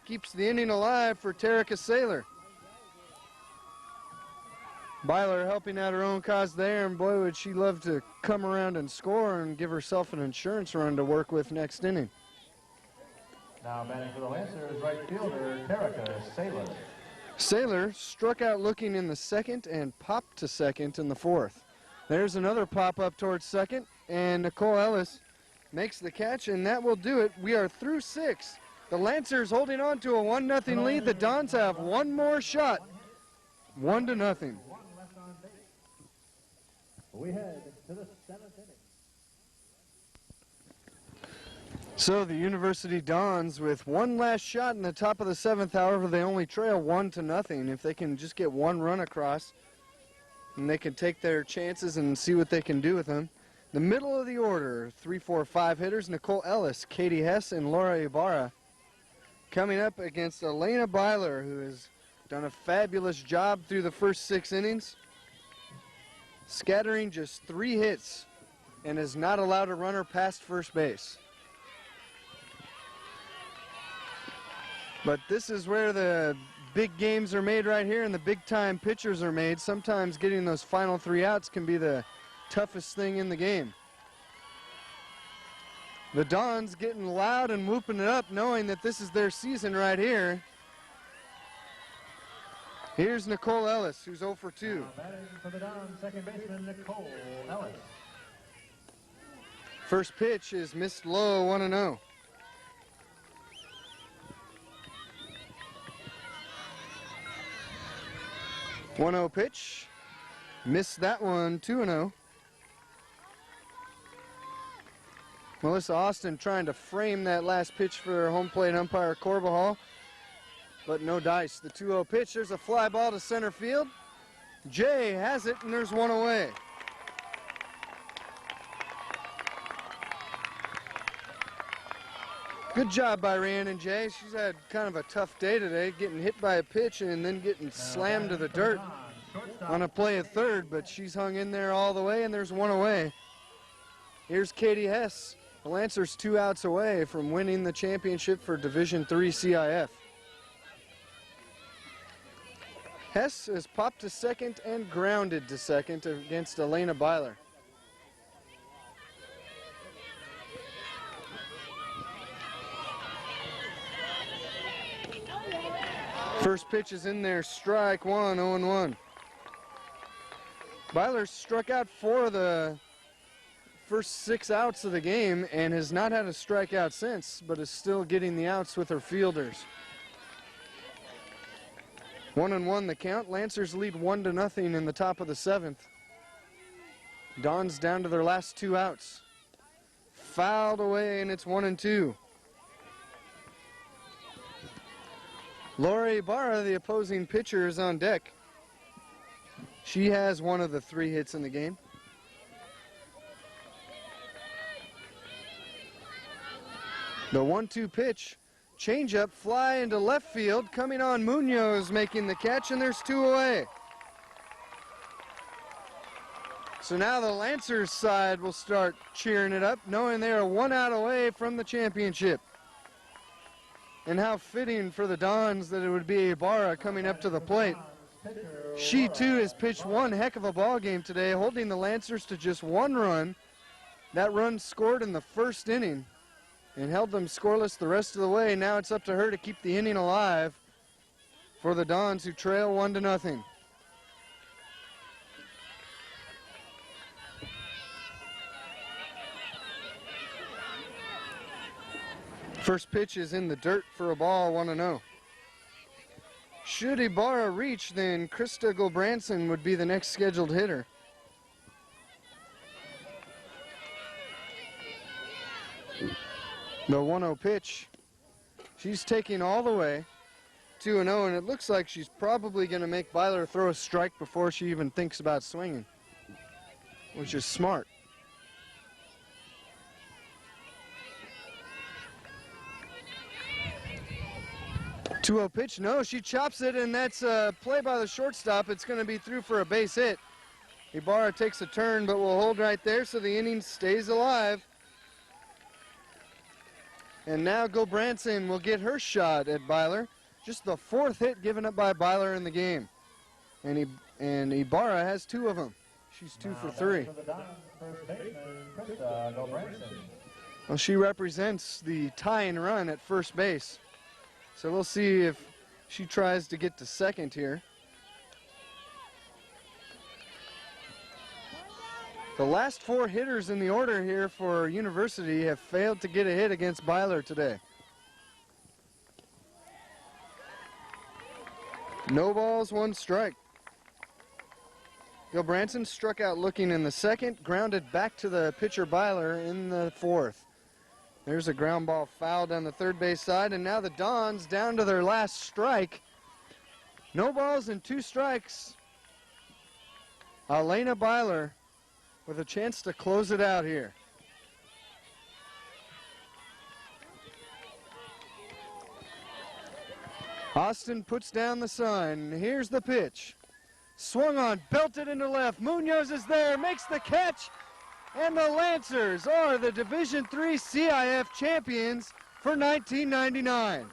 Keeps the inning alive for Terica Saylor. Byler helping out her own cause there, and boy would she love to come around and score and give herself an insurance run to work with next inning. Now batting for the Lancers, right fielder Terica Saylor. Saylor struck out looking in the 2nd and popped to 2nd in the 4th. There's another pop up towards 2nd, and Nicole Ellis makes the catch, and that will do it. We are through 6. The Lancers holding on to a 1-0 lead. The Dons have 1 more shot. 1-0. We head to the 7th inning. So the University Dons with 1 last shot in the top of the 7th. However, they only trail 1-0. If they can just get 1 run across, and they can take their chances and see what they can do with them. The middle of the order, 3-4-5 hitters, Nicole Ellis, Katie Hess, and Laura Ibarra. Coming up against Elena Byler, who has done a fabulous job through the first 6 innings. Scattering just 3 hits and has not allowed a runner past first base. But this is where the big games are made right here and the big time pitchers are made. Sometimes getting those final 3 outs can be the toughest thing in the game. The Dons getting loud and whooping it up, knowing that this is their season right here. Here's Nicole Ellis, who's 0 for 2. Batting for the Dons, second baseman Nicole Ellis. First pitch is missed low, 1-0. One-0 pitch, missed that one, 2-0. Melissa Austin trying to frame that last pitch for home plate umpire Corbahall, but no dice. The 2-0 pitch, there's a fly ball to center field. Jay has it, and there's 1 away. Good job by Rhiannon Jay. She's had kind of a tough day today, getting hit by a pitch and then getting slammed to the dirt. on a play at third, but she's hung in there all the way, and there's one away. Here's Katie Hess. The Lancers 2 outs away from winning the championship for Division III CIF. Hess has popped to second and grounded to second against Elena Byler. First pitch is in there, strike one, 0-1. Byler struck out 4 of the first 6 outs of the game and has not had a strikeout since, but is still getting the outs with her fielders. 1-1 the count. Lancers lead 1-0 in the top of the 7th. Dons down to their last 2 outs. Fouled away, and it's 1-2. Lori Ibarra, the opposing pitcher, is on deck. She has 1 of the 3 hits in the game. The 1-2 pitch, changeup, fly into left field, coming on Munoz, making the catch, and there's 2 away. So now the Lancers side will start cheering it up, knowing they are 1 out away from the championship. And how fitting for the Dons that it would be Ibarra coming up to the plate. She too has pitched one heck of a ball game today, holding the Lancers to just 1 run. That run scored in the first inning and held them scoreless the rest of the way. Now it's up to her to keep the inning alive for the Dons, who trail 1-0. First pitch is in the dirt for a ball, 1-0. Should Ibarra reach, then Krista Gulbranson would be the next scheduled hitter. The 1-0 pitch. She's taking all the way, 2-0, and it looks like she's probably going to make Byler throw a strike before she even thinks about swinging, which is smart. 2-0 pitch, no, she chops it, and that's a play by the shortstop. It's going to be through for a base hit. Ibarra takes a turn, but will hold right there, so the inning stays alive. And now Gulbranson will get her shot at Byler. Just the 4th hit given up by Byler in the game. And Ibarra has 2 of them. She's 2 for 3. Well, she represents the tying run at first base. So we'll see if she tries to get to second here. The last 4 hitters in the order here for University have failed to get a hit against Byler today. No balls, 1 strike. Gulbranson struck out looking in the 2nd, grounded back to the pitcher Byler in the 4th. There's a ground ball foul down the third base side, and now the Dons down to their last strike. No balls and 2 strikes. Elena Byler with a chance to close it out here. Austin puts down the sign. Here's the pitch. Swung on, belted into left. Munoz is there, makes the catch. And the Lancers are the Division III CIF champions for 1999.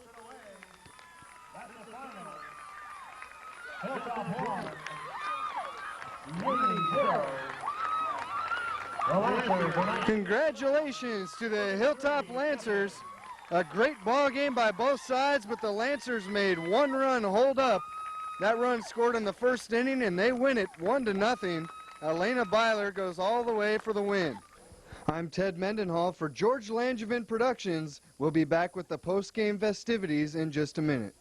Congratulations to the Hilltop Lancers. A great ball game by both sides, but the Lancers made 1 run hold up. That run scored in the first inning, and they win it 1-0. Elena Byler goes all the way for the win. I'm Ted Mendenhall for George Langevin Productions. We'll be back with the post-game festivities in just a minute.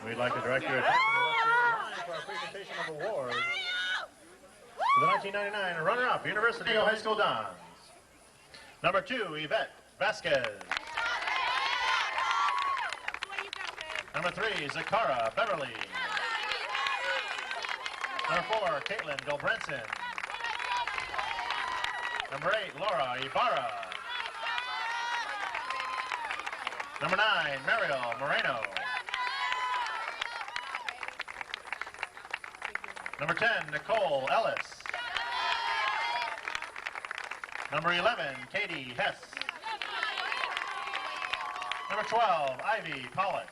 We'd like to direct your attention to our presentation of awards for the 1999 runner-up University High School Dons. Number 2, Yvette Vasquez. Number 3, Zakara Beverly. Number 4, Caitlin Gulbranson. Number 8, Laura Ibarra. Number 9, Mariel Moreno. Number 10, Nicole Ellis. Number 11, Katie Hess. Number 12, Ivy Pollock.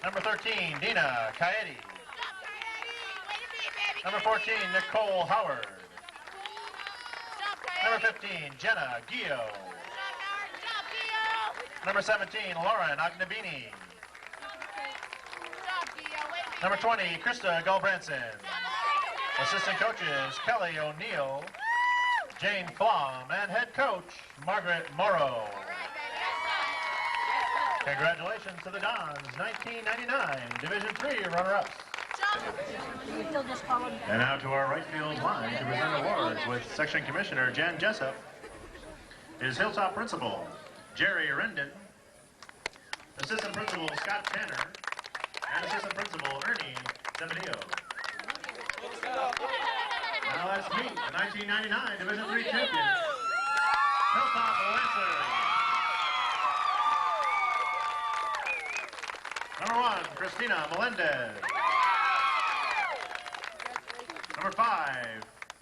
Number 13, Dina Kaedi. Number 14, Nicole Howard. Number 15, Jenna Gio. Number 17, Lauren Agnabini. Number 20, Krista Gulbranson. Assistant coaches, Kelly O'Neill, Jane Flom, and head coach, Margaret Morrow. Congratulations to the Dons, 1999 Division III runner-ups. And now to our right field line to present awards with Section Commissioner Jen Jessup, his Hilltop Principal, Jerry Rendon, Assistant Principal Scott Tanner, and Assistant Principal Ernie Zebedeo. Now let's meet the 1999 Division III champions, Hilltop Lancers. Number 1, Christina Melendez. Number 5,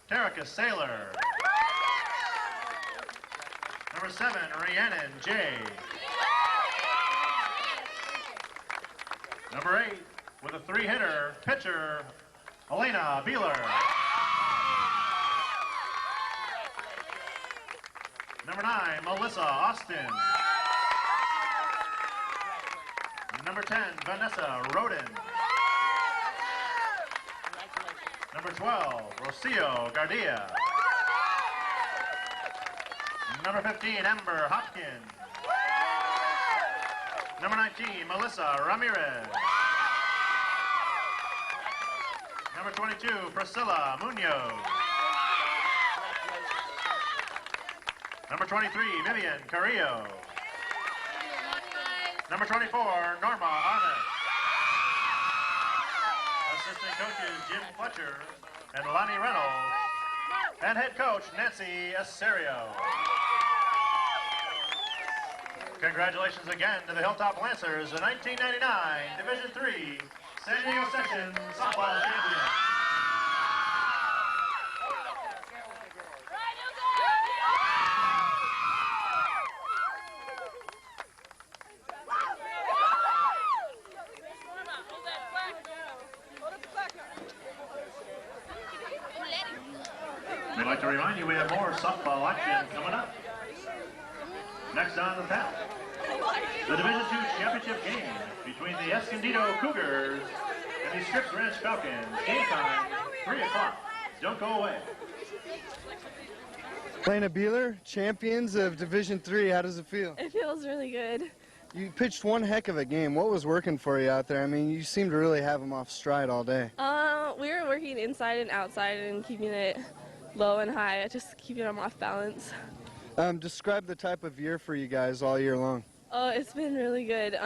Terica Saylor. Number 7, Rhiannon J. Number 8, with a 3-hitter, pitcher, Elena Beeler. Number 9, Melissa Austin. Number 10, Vanessa Roden. Number 12, Rocio Gardia. Number 15, Ember Hopkins. Number 19, Melissa Ramirez. Number 22, Priscilla Munoz. Number 23, Vivian Carrillo. Number 24, Norma Arnott. Assistant coaches Jim Fletcher and Lonnie Reynolds. And head coach Nancy Acerio. Congratulations again to the Hilltop Lancers, the 1999 Division III San Diego Section softball champions. We'd like to remind you we have more softball action coming up. Next on the path, the Division II championship game between the Escondido Cougars and the Scripps Ranch Falcons. Game time, 3 o'clock. Don't go away. Elena Beeler, champions of Division III. How does it feel? It feels really good. You pitched one heck of a game. What was working for you out there? I mean, you seem to really have them off stride all day. We were working inside and outside and keeping it low and high, just keeping them off balance. Describe the type of year for you guys all year long. Oh, it's been really good.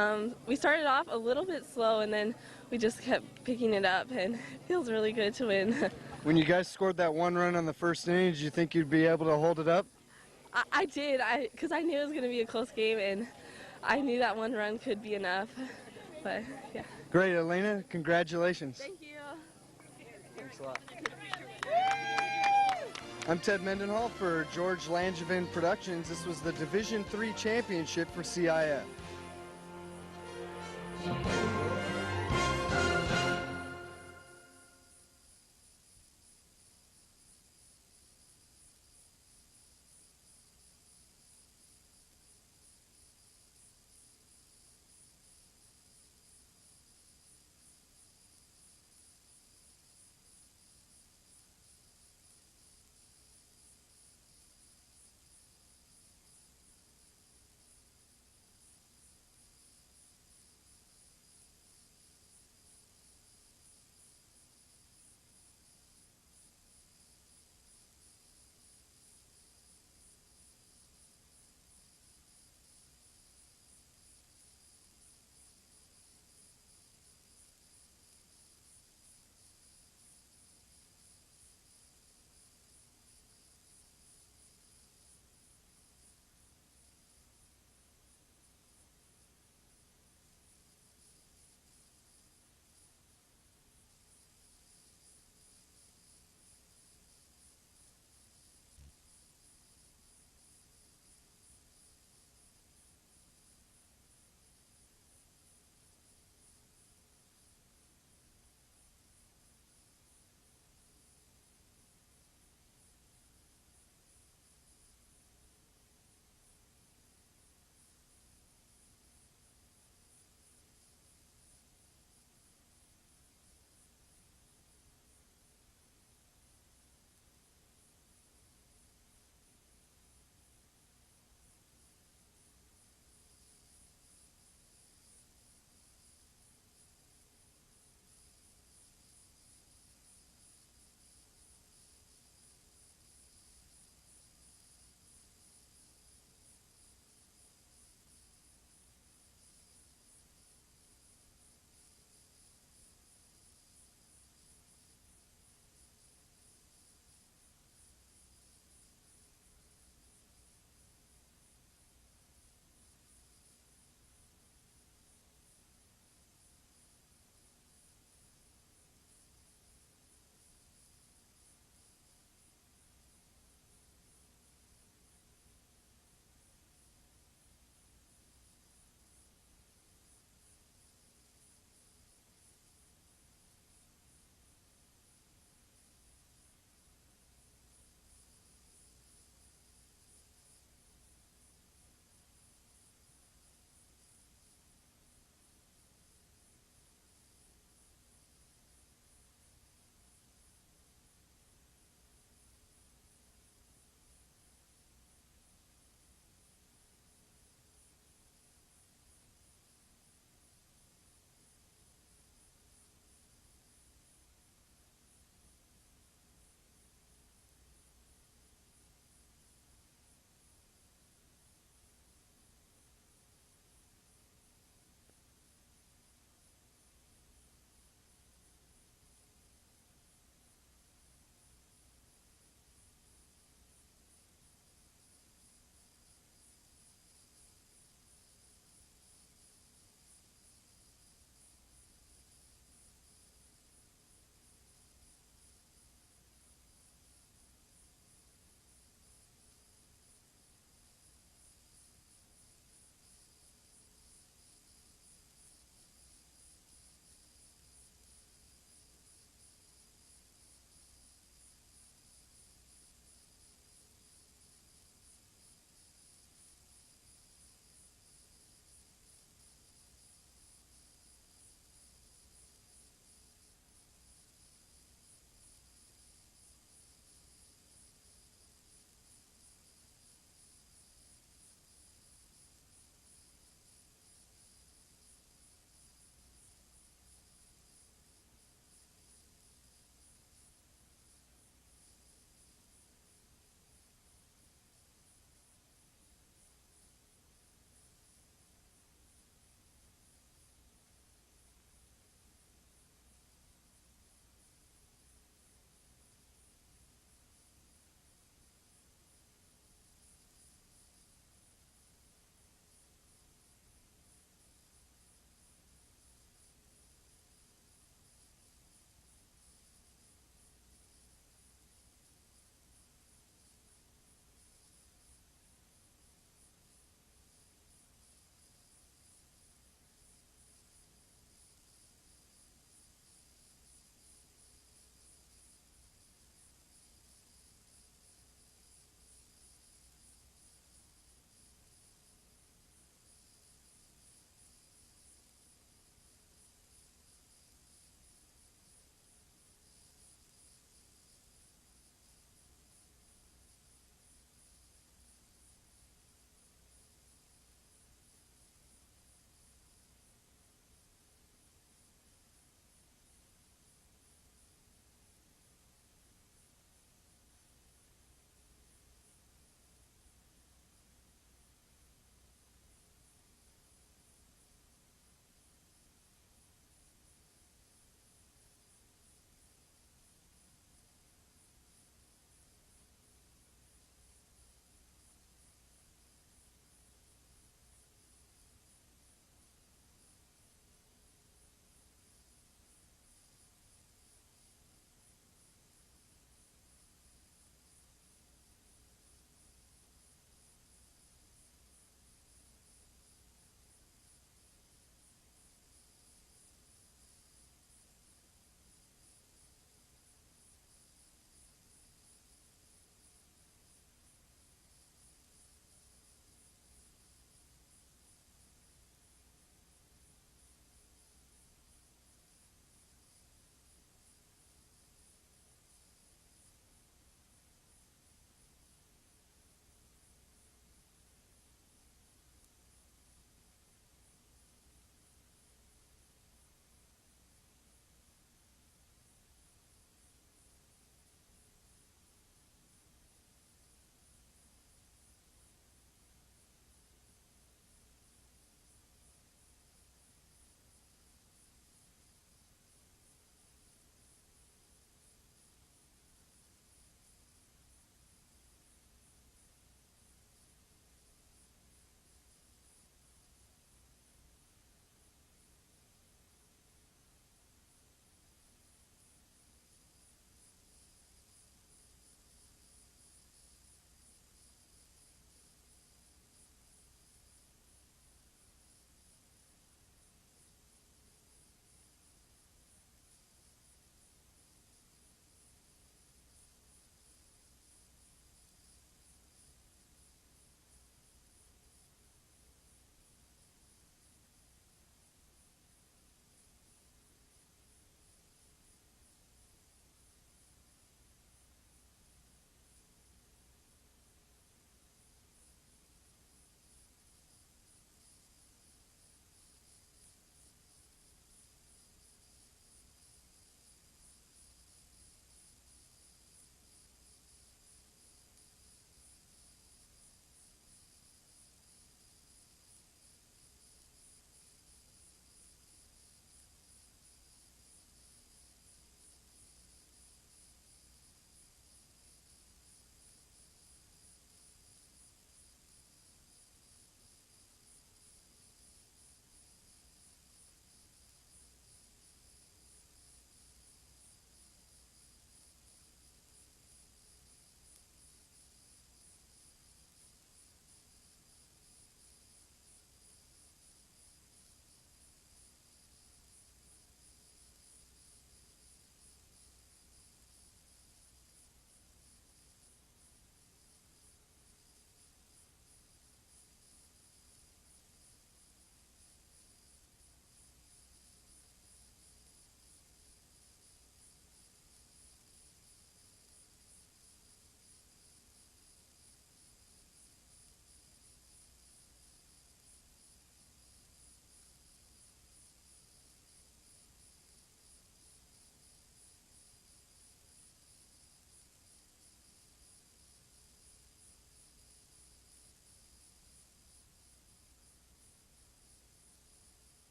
We started off a little bit slow, and then we just kept picking it up, and it feels really good to win. When you guys scored that 1 run on the first inning, did you think you'd be able to hold it up? I did, because I knew it was going to be a close game, and I knew that 1 run could be enough. But, yeah. Great, Elena. Congratulations. Thank you. Thanks a lot. I'm Ted Mendenhall for George Langevin Productions. This was the Division III championship for CIF.